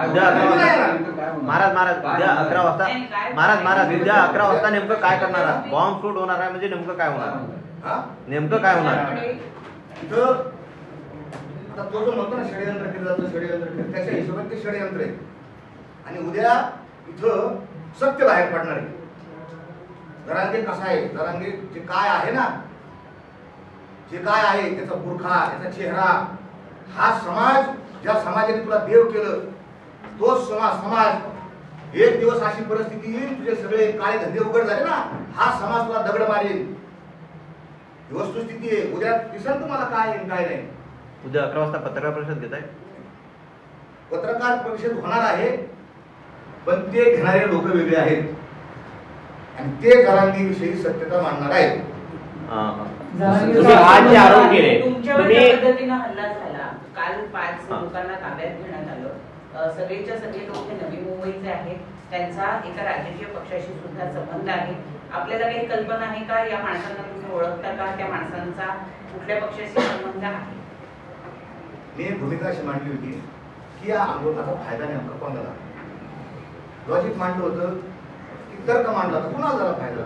उद्या 11 वाजता? महाराज उद्या 11 वाजता महाराज उद्या 11 वाजता नेमकं काय करणार आहात? बॉम्ब फ्रूट होणार आहे म्हणजे नेमकं काय होणार? हा? नेमकं काय होणार? इथं आता तो जो म्हणतो ना षडयंत्र केलं जातं, षडयंत्र केलं, त्याच्या हिशोबाने ते षडयंत्र आहे. आणि उद्या इथं सत्य बाहेर पडणार आहे. जरांगे कसा आहे, जरांगे जे काय आहे ना, जे काय आहे त्याचा बुरखा, त्याचा चेहरा, हा समाज, ज्या समाजाने तुला देव केलं, तो समाज एक दिवस अशी परिस्थिती येईल, तुझे सगळे काळे धंदे उघड झाले ना, हा समाज तुला दगड मारेल. ही वस्तुस्थिती आहे. उद्या दिसेल तुम्हाला काय आहे काय नाही. उद्या 11 वाजता पत्रकार परिषद घेताय? पत्रकार परिषद होणार आहे, पण ते घेणारे लोक वेगळे आहेत आणि ते जरांगीविषयी सत्यता मांडणार आहेत. तुम्ही आज जे आरोप केले, तुमच्यावर तुम्ही ज्या पद्धतीनं हल्ला झाला, काल 5 लोकांना ताब्यात घेण्यात आलं. सगळेच्या सगळे लोक हे नवी मुंबईचे आहेत, त्यांचा एका राजकीय पक्षाशी सुद्धा संबंध आहे. आपल्याला काही कल्पना आहे का, या माणसांना तुम्ही ओळखता का, त्या माणसांचा कुठल्या पक्षाशी संबंध आहे? मी भूमिका अशी मांडली होती की या आंदोलनाचा फायदा नेमका कोणाला झाला. लॉजिक मांडलं होतं की तर्क मांडला तर कुणाला झाला फायदा?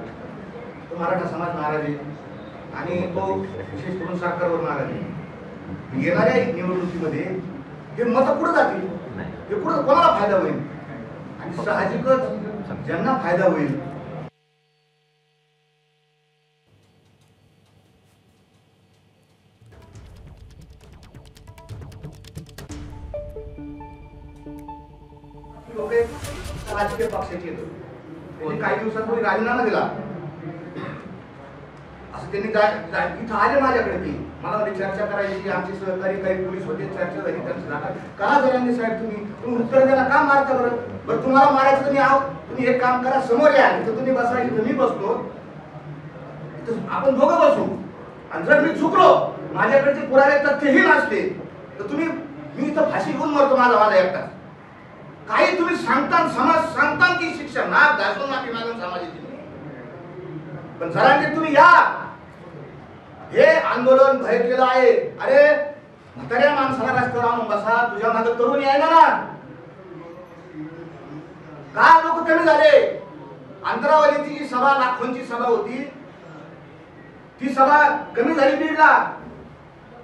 तो मराठा समाज नाराज आहे आणि तो विशेष करून सरकारवर नाराज आहे. येणाऱ्या निवडणुकीमध्ये हे मतं कुठं जातील, हे कुठं कोणाला फायदा होईल? आणि साहजिकच ज्यांना फायदा होईल लोक राजकीय पक्षाचे येतो. त्यांनी काही दिवसांपूर्वी राजीनामा दिला. असं त्यांनी इथं आले माझ्याकडे की मला चर्चा करायची, आमचे सहकारी काही पोलीस होते, चर्चा झाली त्यांचं. का जरांगे साहेब तुम्ही उत्तर द्यायला का मारता बरं? बरं तुम्हाला मारायचं तुम्ही आहो, तुम्ही एक काम करा, समोर या, इथं तुम्ही बसा, इथं मी बसतो, इथं आपण दोघं बसू. आणि जर मी चुकलो, माझ्याकडचे पुरावे तथ्यही नसले तर तुम्ही, मी इथं फाशी घेऊन मरतो माझा एकटा. काही तुम्ही सांगता, समाज सांगता की शिक्षा नाक घासून माफी मागून समाजाची, पण जरांगे तुम्ही या. हे आंदोलन भयकेलं आहे. अरे म्हाताऱ्या माणसाला रस्त्यावर आणून बसा, तुझ्या मागे तरुण यायला ना. का लोक कमी झाले? अंतरावलीची जी सभा, लाखोंची सभा होती, ती सभा कमी झाली बीडला.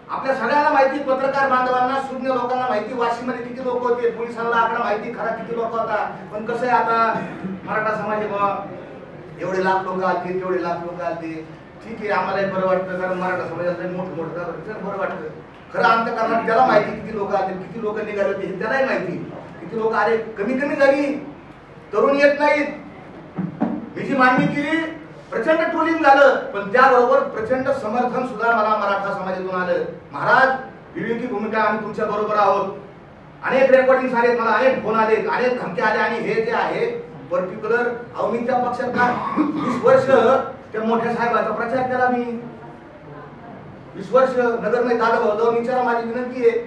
आपल्या सगळ्यांना माहिती, पत्रकार बांधवांना, शून्य लोकांना माहिती, वाशीमध्ये किती लोक होते, पोलिसांना आकडा माहिती, खरा किती लोक होता. पण कसं आहे आता मराठा समाज एवढे लाख लोक आलते, तेवढे लाख लोक आलते, ठीक आहे, आम्हालाही बरं वाटतं, कारण मराठा समाजाला मोठं बरं वाटतं. खरं आमच्या कारणात त्याला माहिती किती लोक आले, किती लोक निघाले होते हे त्यालाही माहिती. किती लोक आले, कमी झाली, तरुण येत नाहीत. मी जी मांडणी केली, प्रचंड ट्रोलिंग झालं, पण त्याबरोबर प्रचंड समर्थन सुद्धा मला मराठा समाजातून आलं. महाराज, विवेकी भूमिका आम्ही तुमच्या बरोबर आहोत. अनेक रेकॉर्डिंग आले, मला अनेक फोन आले, अनेक धमके आले. आणि हे जे आहे पर्टिक्युलर, अहो मी त्या पक्षात का 20 वर्ष त्या मोठ्या साहेबाचा प्रचार केला. मी 20 वर्ष नगरमध्ये दादा जाऊन विचारा, माझी विनंती आहे,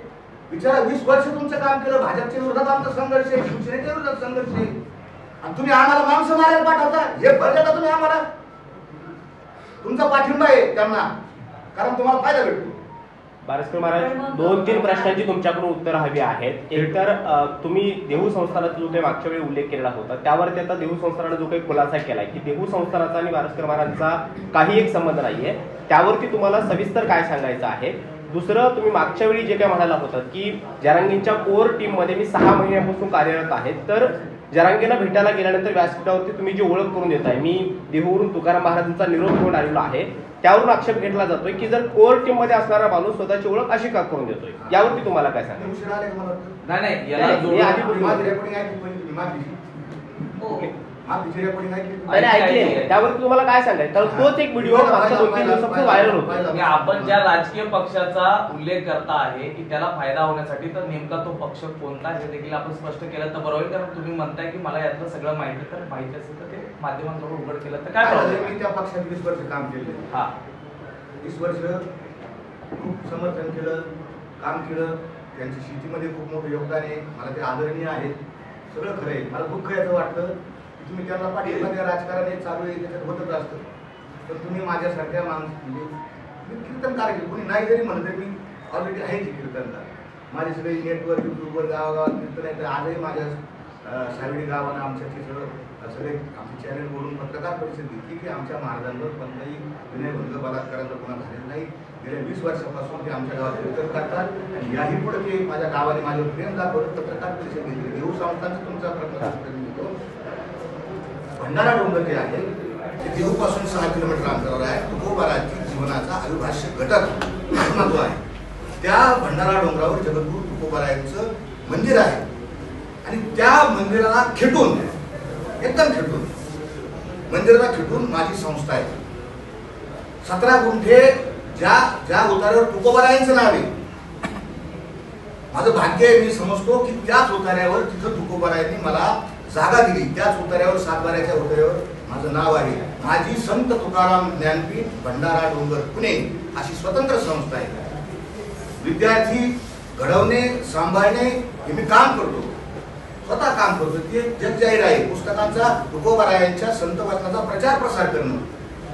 विचारा. 20 वर्ष तुमचं काम केलं, भाजपच्या विरोधात आमचा संघर्ष आहे, शिवसेनेच्या विरोधात संघर्ष आहे, आणि तुम्ही आम्हाला माणसं मारायला पाठवता. हे भरले का तुम्ही आम्हाला? तुमचा पाठिंबा आहे त्यांना, कारण तुम्हाला फायदा भेटतो. बारस्कर महाराज, 2-3 प्रश्नांची तुमच्याकडून उत्तर हवी आहेत. एक तर तुम्ही देहू संस्थानाचा जो काही मागच्या वेळी उल्लेख केलेला होता, त्यावरती आता देहू संस्थानाने जो काही खुलासा केलाय की देहू संस्थानाचा आणि बारस्कर महाराजांचा काही एक संबंध नाहीये, त्यावरती तुम्हाला सविस्तर काय सांगायचं आहे? दुसरं, तुम्ही मागच्या वेळी जे काय म्हणाला होता की जरांगेंच्या कोर टीम मध्ये मी 6 महिन्यापासून कार्यरत आहे, तर जरांगेला भेटायला गेल्यानंतर व्यासपीठावरती तुम्ही जी ओळख करून देताय, मी देहूवरून तुकाराम महाराजांचा निरोप घेऊन आलेलो आहे, त्यावरून आक्षेप घेतला जातोय की जर कोर टीम मध्ये असणारा माणूस स्वतःची ओळख अशी का करून देतोय, यावरती तुम्हाला काय सांगायचं? नाही याला त्यावरती तुम्हाला काय सांगायचं? कारण तोच एक व्हिडिओ मागच्या 2-3 दिवसापासून व्हायरल होतो. आपण ज्या राजकीय पक्षाचा उल्लेख करता आहे की त्याला फायदा होण्यासाठी, तर नेमका तो पक्ष कोणता हे देखील आपण स्पष्ट केलं तर बरं होईल. कारण तुम्ही म्हणताय की मला यातलं सगळं माहिती, तर माहिती असेल तर ते माध्यमांजवळ उघड केलं तर काय प्रॉब्लेम? मी त्या पक्षात 20 वर्ष काम केले. हा, 20 वर्ष खूप समर्थन केलं, काम केलं. त्यांची शेतीमध्ये खूप मोठं योगदान आहे. मला ते आदरणीय आहेत. सगळं खरं आहे. मला दुःख याचं वाटतं की तुम्ही त्यांना पाठिंबा द्या, राजकारण हे चालू आहे, त्याच्यात होतच असतं. पण तुम्ही माझ्यासारख्या म्हणजे मी कीर्तनकार आहे. कोणी नाही जरी म्हणलं तरी मी ऑलरेडी आहे की कीर्तनकार. माझे सगळे नेटवर युट्यूबवर गावागावात कीर्तन आहे. तर आजही माझ्या सावडी गावानं आमच्या तिथं सगळे आमचे चॅनल बोलून पत्रकार परिषद घेतली की आमच्या महाराजांवर कोणताही विनयभंग बलात्काराचा गुन्हा झालेला नाही. गेल्या 20 वर्षापासून ते आमच्या गावात कीर्तन करतात आणि याही पुढे ते माझ्या गावाने माझ्यावर प्रेम दाखवलं. पत्रकार परिषद घेतली. देऊ संस्थांचा तुमचा प्रश्न घेतो. भंडारा डोंगर जे आहे ते देहूपासून 6 किलोमीटर अंतरावर आहे. तुकोबाराची जीवनाचा अविभाज्य घटक महत्व आहे. त्या भंडारा डोंगरावर जगद्गुरू तुकोबारायांचं मंदिर आहे आणि त्या मंदिराला खेटून एकदम खेटून मंदिराला खेटून माझी संस्था आहे. 17 गुंठे ज्या उतार्यावर तुकोबारायांचं नाव आहे. माझं भाग्य आहे. मी समजतो की त्याच उतार्यावर तिथं तुकोबारायांनी मला जागा दिली. त्याच उतार्यावर सातबाऱ्याच्या उतार्यावर माझं नाव आहे. माझी संत तुकाराम ज्ञानपीठ भंडारा डोंगर पुणे अशी स्वतंत्र संस्था आहे. विद्यार्थी घडवणे, सांभाळणे हे मी काम करतो, स्वतः काम करतो. ते जगजाहीर आहे. पुस्तकांचा तुकोबारायांच्या संत वचनाचा प्रचार प्रसार करणं.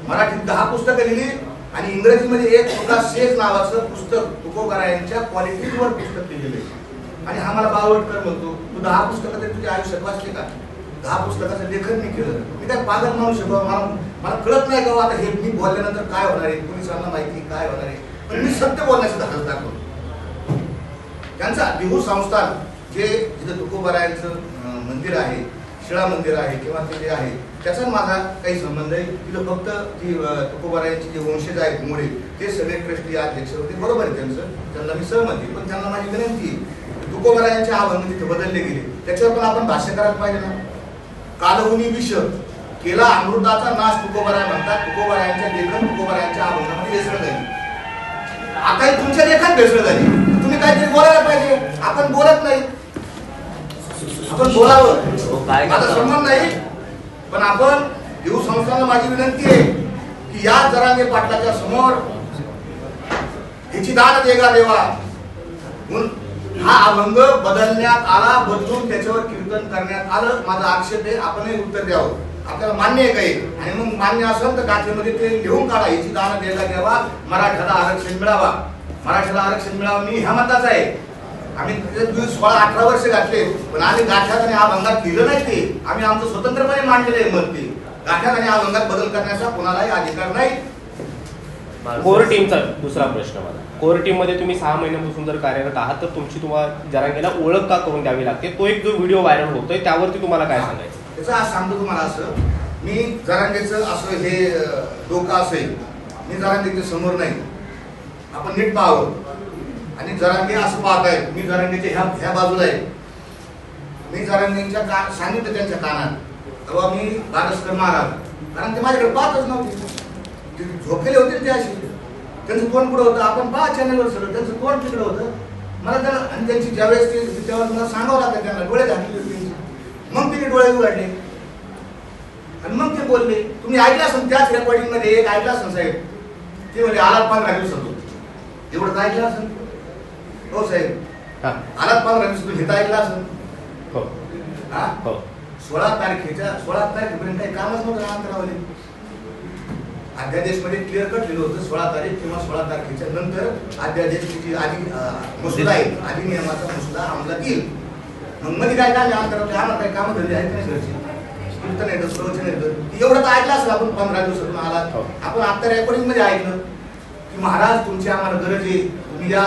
मराठीत 10 पुस्तकं लिहिली आणि इंग्रजीमध्ये एक तुका शेज नावाचं पुस्तक तुकोबारायांच्या क्वालिटीवर पुस्तक लिहिलेलं आहे. आणि हा मला बावटकर म्हणतो, तू 10 पुस्तकं तरी तुझ्या आयुष्यात वाचले का? 10 पुस्तकाचं लेखन मी केलं. मी काय पागल माणूस आहे? मला कळत नाही का आता हे मी बोलल्यानंतर काय होणार आहे, पोलिसांना माहिती काय होणार आहे. पण मी सत्य बोलण्याचा धाडस दाखवतो. त्यांचा देहू संस्थान जे जिथं तुकोबारायांचं मंदिर आहे, शिळा मंदिर आहे किंवा ते जे आहे त्याचा माझा काही संबंध आहे. तिथं फक्त ती तुकोबारायांची जे वंशज आहेत मुळे ते सगळे ट्रस्टी अध्यक्ष होते. बरोबर आहे त्यांचं, त्यांना मी सहमत आहे. पण त्यांना माझी विनंती आहे तुकोबारायांचे अभंग तिथे बदलले गेले, त्याच्यावर पण आपण भाष्य करायला पाहिजे ना. कालहुनी विष केला अमृताचा नाश तुकोबाराय म्हणतात. तुकोबारायांच्या लेखन तुकोबारायांच्या अभंगामध्ये भेसळ झाली. आता तुमच्या लेखन भेसळ झाली. तुम्ही काहीतरी बोलायला पाहिजे. आपण बोलत नाही. आपण बोलावं, माझा संबंध नाही. पण आपण देऊ संस्थांना माझी विनंती आहे की या जरांगे पाटलाच्या समोर ह्याची दान देगा देवा म्हणून हा अभंग बदलण्यात आला, बदलून त्याच्यावर कीर्तन करण्यात आलं. माझा आक्षेप आहे. आपणही उत्तर द्यावं. आपल्याला मान्य आहे काही, आणि मग मान्य असेल तर गाठीमध्ये ते लिहून काढा. याची दान देगा द्यावा, मराठ्याला आरक्षण मिळावा, मराठ्याला आरक्षण मिळावं. मी ह्या मताचा आहे. आम्ही 16-18 वर्ष घातले, पण आम्ही गाठ्यात आणि अभंगात केलं नाही. ते आम्ही आमचं स्वतंत्रपणे मांडलेलं आहे मत. ते गाठ्यात आणि अभंगात बदल करण्याचा कोणालाही अधिकार नाही. कोर टीमचा दुसरा प्रश्न मला, कोर टीम मध्ये तुम्ही 6 महिन्यांपासून जर कार्यरत आहात तर तुमची तुम्हाला जरांगेला ओळख का करून द्यावी लागते? तो एक जो व्हिडिओ व्हायरल होतोय त्यावरती तुम्हाला काय सांगायचं? त्याचं आज सांगतो तुम्हाला. असं मी जरांगेचं असं हे डोकं असेल, मी जरांगेच्या समोर नाही. आपण नीट पाहावं. आणि जरांगे असं पाहत आहेत, मी जरांगेच्या ह्या बाजूला आहे. मी जरांगेच्या सांगितलं त्यांच्या कानात तेव्हा मी बारसकर महाराज, कारण ते माझ्याकडे पाहतच नव्हते. ते झोपलेले होते ते असे. त्यांचं तोंड पुढं होतं. आपण पहा चॅनलवर सगळं त्यांचं तोंड तिकडं होतं. मला त्याला आणि त्यांची ज्यावेळेस ते त्यावेळेस मला सांगावं लागतं त्यांना, डोळे झाकले होते. मग तिने डोळे उघडले आणि मग ते बोलले. तुम्ही ऐकलं असेल त्याच रेकॉर्डिंग मध्ये एक ऐकलं असेल साहेब, ते म्हणजे आलात 15 दिवसातून. एवढं ऐकलं असेल हो साहेब, आलात 15 दिवसातून हे ऐकलं असेल. हो हा, 16 तारखेपर्यंत काही कामच नव्हतं अंतरावली. अध्यादेश मध्ये क्लिअर कट लिहिलं होतं 16 तारीख किंवा 16 तारखेच्या नंतर अध्यादेशाची मसुदा आहे, अधिनियमाचा मसुदा अंमलात येईल. मग मध्ये काय काय अंतरावले आम्हाला काही कामं धंदे आहेत नाही घरची, कीर्तन येतं, प्रवचन येतं. एवढं तर ऐकलं असेल आपण 15 दिवसातून आलात. आपण आता रेकॉर्डिंग मध्ये ऐकलं की महाराज तुमची आम्हाला गरज आहे. तुम्ही या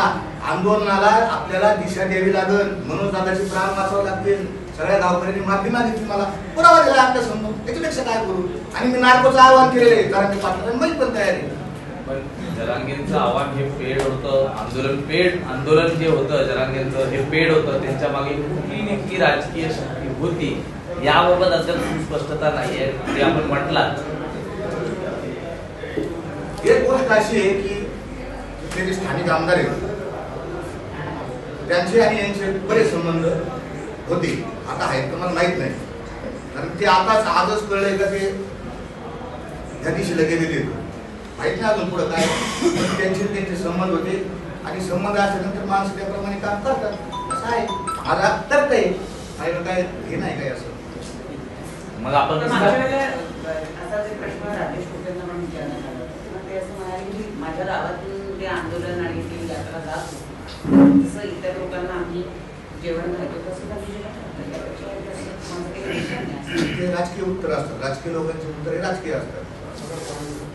आंदोलनाला आपल्याला दिशा द्यावी लागेल, म्हणून दादाची प्राण वाचावं लागतील. सगळ्या गावकऱ्यांनी माफी मागितली, मला पुरावा दिला आपल्या समोर. त्याच्यापेक्षा काय करू? आणि मी नार्कोचं आवाहन केलेलं आहे जरांगे पाटलांना, मी पण तयार आहे. पण जरांगेंचं आव्हान हे पेड होतं, आंदोलन जे होतं जरांगेंचं हे पेड होतं. त्यांच्या मागे कुठली नेमकी राजकीय शक्ती होती याबाबत अद्याप स्पष्टता नाहीये. ते आपण म्हटलात. एक गोष्ट अशी आहे की तिथले जे स्थानिक आमदार आहेत त्यांचे आणि यांचे बरेच संबंध होते. आता आहेत तर मला माहित नाही, कारण ते आजच कळलंय का ते त्या दिशेला गेलेले. माहित नाही अजून पुढं काय, पण त्यांचे संबंध होते आणि संबंध असल्यानंतर माणसं त्याप्रमाणे काम करतात असं आहे. माझा तर्क आहे, माझ्याकडे काय हे नाही काय असं. मग आपण तर मागच्या वेळेला असा जे प्रश्न राजेश टोपेंना पण विचारण्यात आला होता, तेव्हा ते असं म्हणाले की माझ्या गावातून ते आंदोलन आणि ती यात्रा जात होती, तसं इतर लोकांना आम्ही जेवण घालतो तसं त्यांनी जेवण घातलं. त्यापेक्षा माझं काही विचार नाही. ते राजकीय उत्तर असतात, राजकीय लोकांचे उत्तर हे राजकीय असतात.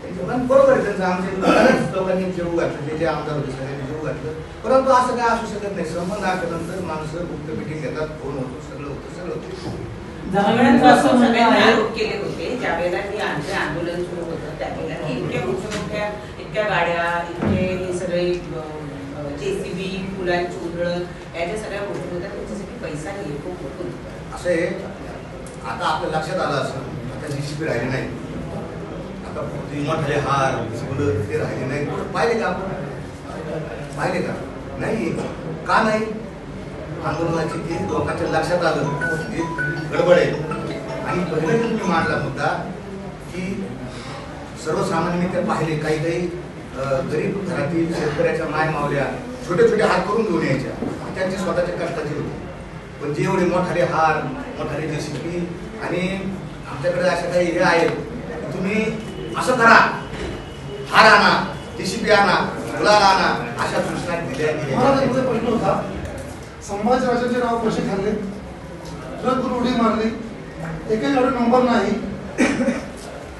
त्यांचं बरोबर आहे, त्यांचं आमच्या बऱ्याच लोकांनी जेव घातलं, जे आमदार होते सगळ्यांनी जेव घातलं, परंतु असं काय असू शकत नाही. संबंध असल्यानंतर माणसं गुप्त मिटिंग घेतात, फोन होतो, सगळं होतं. जरांगेंचं असं म्हणणं सगळ्यांनी आहे आरोप केले होते ज्या वेळेला हे आमचे आंदोलन सुरू होतं त्यावेळेला की इतक्या मोठ्या इतक्या गाड्या, इतके हे सगळे JCB, फुलांची उधळण, याच्या सगळ्या गोष्टी होत्या, त्याच्यासाठी पैसा नाही खूप होतो. असं आहे, आता आपल्या लक्षात आलं असं, आता JCB राहिले नाही, आता मोठाले हार फुलं ते राहिले नाही. पाहिले का आपण? पाहिले का? नाही. का नाही? आंदोलनाची ती लोकांच्या लक्षात आलं की गडबड आहे. आणि पहिलं तुम्ही मांडला मुद्दा की सर्वसामान्यांनी ते पाहिले, काही काही गरीब घरातील शेतकऱ्याच्या माय मावल्या छोटे छोटे हार करून घेऊन यायच्या, त्यांचे स्वतःच्या कष्टाचे होते. पण जे एवढे मोठाले हार, मोठाले JCB आणि आमच्याकडे अशा काही हे आहेत, तुम्ही असं करा, हार आणा, JCB आणा, गुलाल आणा, अशा सूचना दिल्या गेल्या. प्रश्न होता, संभाजीराजांचे नाव कसे खाल्ले, ट्रक उडी मारली, एकही गाडी नंबर नाही,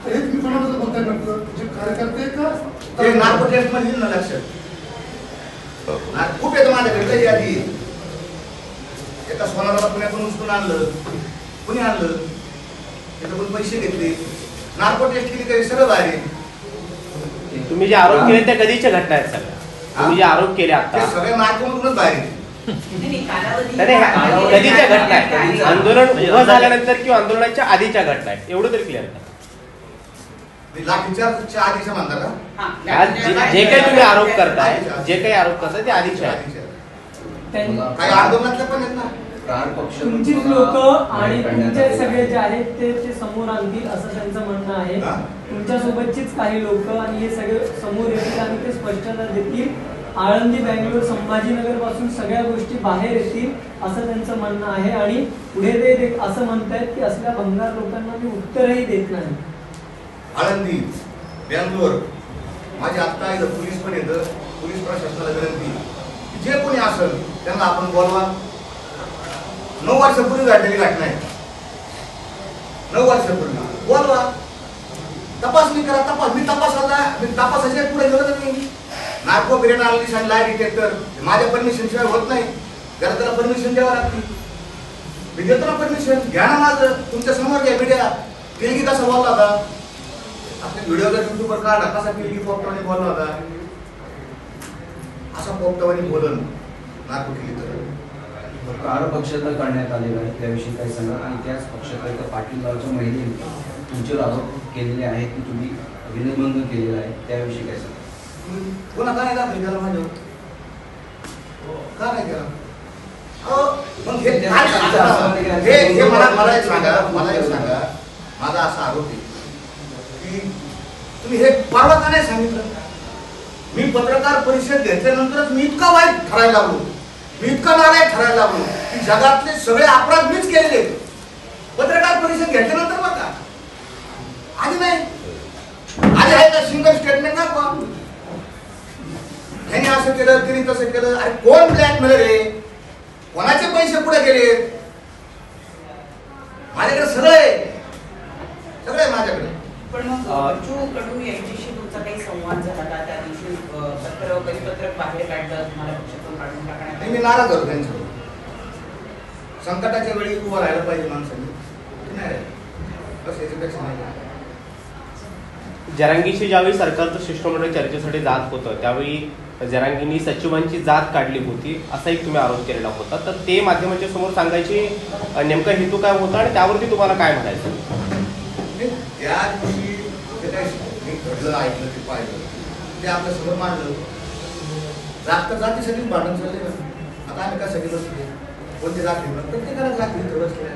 हे तुम्ही कोणाबद्दल बोलताय? नक्की जे कार्यकर्ते का ते नार्को टेस्ट मध्ये ना लक्षात खूप येतं माझ्याकडे. काही आधी एका सोनाराला पुण्यातून उचलून आणलं, कुणी आणलं, त्याच्याकडून पैसे घेतले, नार्को टेस्ट केली, काही सरळ बाहेर. तुम्ही जे आरोप केले त्या कधीच्या घटना आहेत सगळ्या? तुम्ही जे आरोप केले आता ते सगळे नार्कोमधूनच बाहेर येते. कधीच्या घटना आहेत? आंदोलन उभं झाल्यानंतर किंवा आंदोलनाच्या आधीच्या घटना आहेत, एवढं तरी क्लिअर करा. लाठीचार्जच्या आधीच्या म्हणता का? आज जे काही तुम्ही आरोप करताय, जे काही आरोप करताय ते आधीचे आहे. काही आंदोलनातले पण आहेत ना. तुमचीच लोक आणि तुमचे सगळे जे आहेत ते समोर आणतील असं त्यांचं म्हणणं आहे. तुमच्या सोबतचीच काही लोक आणि हे सगळे समोर येतील आणि ते स्पष्टता देतील. आळंदी, बँगलोर, संभाजीनगर पासून सगळ्या गोष्टी बाहेर येतील असं त्यांचं म्हणणं आहे. आणि पुढे ते असं म्हणतायत की असल्या भंगार लोकांना मी उत्तरही देत नाही. आळंदी, बँगलोर, माझे आत्ता इथं पोलीस पण येतं, पोलीस प्रशासनाला विनंती की जे कोणी असेल त्यांना आपण बोलवा. 9 वर्षापूर्वी घडलेली घटना आहे, 9 वर्षापूर्वी बोलवा, तपासणी करा. मी तपासाच्या पुढे गेलो तर मी नार्को ब्रेन अनालिसिस आणि लाय डिटेक्टर माझ्या परमिशन शिवाय होत नाही. त्याला परमिशन द्यावं लागते. मी देतो ना परमिशन, घ्या ना माझं. तुमच्या समोर घ्या मीडिया. तेलगी कसा बोलला होता, आपल्या व्हिडिओला युट्यूबवर काढा, कसा तेलगी पोपटावानी बोलला होता, असा पोपटावानी बोलन नार्को केली तर. कार पक्षांतर करण्यात आलेलं आहे, त्याविषयी काय सांगा. आणि त्याच पक्षात पाटील गावच्या महिलेने तुमच्यावर आरोप केलेले आहेत की तुम्ही विनयभंग केलेला आहे, त्याविषयी काय सांगा. कोणा का नाही दाखल केला माझ्यावर? का नाही केला? मग हे मला एक सांगा, माझा असा आरोप आहे की तुम्ही हे परवा का नाही सांगितलं? मी पत्रकार परिषद घेतल्यानंतरच मी इतका वाईट ठरायला लागलो, मी इतका नारायण ठरायला लागलो की जगातले सगळे अपराध मीच केलेले. पत्रकार परिषद घेतल्यानंतर बघ का आधी नाही, आधी आहे का सिंगल स्टेटमेंट ना कोण त्यांनी असं केलं, त्यांनी तसं केलं. अरे कोण ब्लॅकमेलर आहे, कोणाचे पैसे पुढे गेले? माझ्याकडे सगळं आहे, सगळं आहे माझ्याकडे. पण मग बच्चू कडू यांच्याशी तुमचा काही संवाद झाला का? त्या दिवशी परिपत्रक बाहेर काढलं, तुम्हाला पक्षातून काढून टाकण्यात मी नाराज होतो त्यांच्यावर. संकटाच्या वेळी उभं राहायला पाहिजे माणसाने, नाही बस याच्यापेक्षा नाही. जरांगीशी ज्यावेळी सरकारचं शिष्टमंडळ चर्चेसाठी जात होतं त्यावेळी जरांगींनी सचिवांची जात काढली होती असा एक तुम्ही आरोप केलेला होता. तर ते माध्यमांच्या समोर सांगायची नेमका हेतू काय होता आणि त्यावरती तुम्हाला काय म्हणायचं? त्या दिवशी जे काही मी घडलं, ऐकलं, ते पाहिलं, ते आपल्या समोर मांडलं. जातीसाठी भांडण चालले ना. आता आम्ही कसं गेलो असते, कोणते जाती प्रत्येकाला जाती थोडं असल्या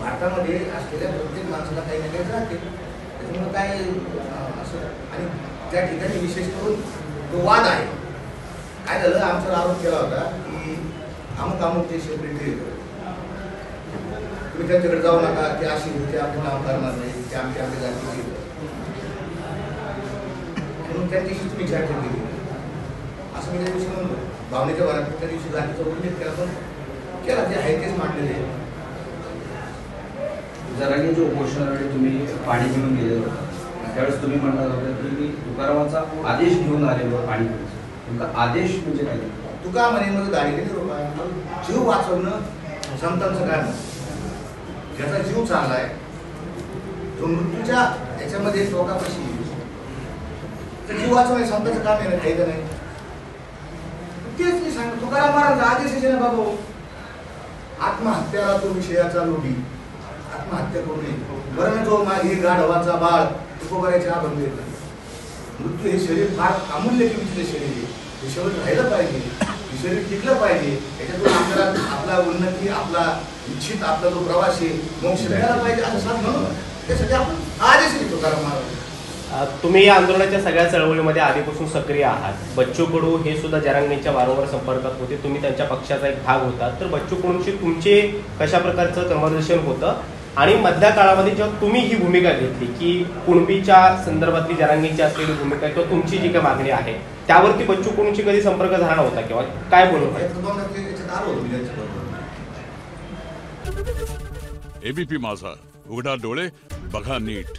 भारतामध्ये असलेल्या प्रत्येक माणसाला काही ना काही जाते. त्याच्यामुळे काय असं. आणि त्या ठिकाणी विशेष करून तो वाद आहे. काय झालं, आमच्यावर आरोप केला होता की अमुक सेक्रेटरी तुम्ही त्यांच्याकडे जाऊ नका, ते अशी होते आपलं नाव करणार नाही, ते आमच्या जाती म्हणून त्या दिवशी तुम्ही चर्चा केली असं मी त्या दिवशी म्हणलो. भावनेच्या भरात त्या दिवशी जातीचा उल्लेख केला, पण केला ते आहे तेच मांडलेले आहे. जरांगेच्या उपोषणावेळी तुम्ही पाणी घेऊन गेले होते, त्यावेळेस तुम्ही म्हणणार होता की मी तुकारामाचा आदेश घेऊन आलेलो पाणी घेऊन. तुमचा आदेश म्हणजे काय? तुका म्हणे मग दारिद्र्य रोग जीव वाचवणं संतांचं काय नाही. ज्याचा जीव चांगला आहे, जो मृत्यूच्या याच्यामध्ये टोकापाशी जीव वाचवणे संतांचं काम आहे ना, काही नाही. तेच मी सांगतो, तुकाराम महाराज आदेश आहे ना बाबा, आत्महत्याला तो विषयाचा लोभी, आत्महत्या करू नये. मरण जो मागे गाढवाचा बाळ तुकोबारायचे अभंग येत. मृत्यू हे शरीर फार अमूल्य किमतीचे शरीर आहे, हे शरीर राहिलं पाहिजे, हे शरीर टिकलं पाहिजे. याच्यातून आपल्याला आपला उन्नती, आपला इच्छित आपला जो प्रवास आहे मोक्ष मिळाला पाहिजे असं सांग. म्हणून त्यासाठी आपण आदेश देतो तुकाराम महाराज. तुम्ही या आंदोलनाच्या सगळ्या चळवळीमध्ये आधीपासून सक्रिय आहात. बच्चू कडू हे सुद्धा जरांगेंच्या वारंवार संपर्कात होते, तुम्ही त्यांच्या पक्षाचा एक भाग होता. तर बच्चू कडूंशी तुमचे कशा प्रकारचं कन्व्हर्सेशन होतं, आणि मधल्या काळामध्ये जेव्हा तुम्ही ही भूमिका घेतली की कुणबीच्या संदर्भातली जरांगेंची असलेली भूमिका किंवा तुमची जी काही मागणी आहे त्यावरती बच्चू कडूंशी कधी संपर्क झाला नव्हता किंवा काय बोलू? एबीपी माझा, उघडा डोळे बघा नीट.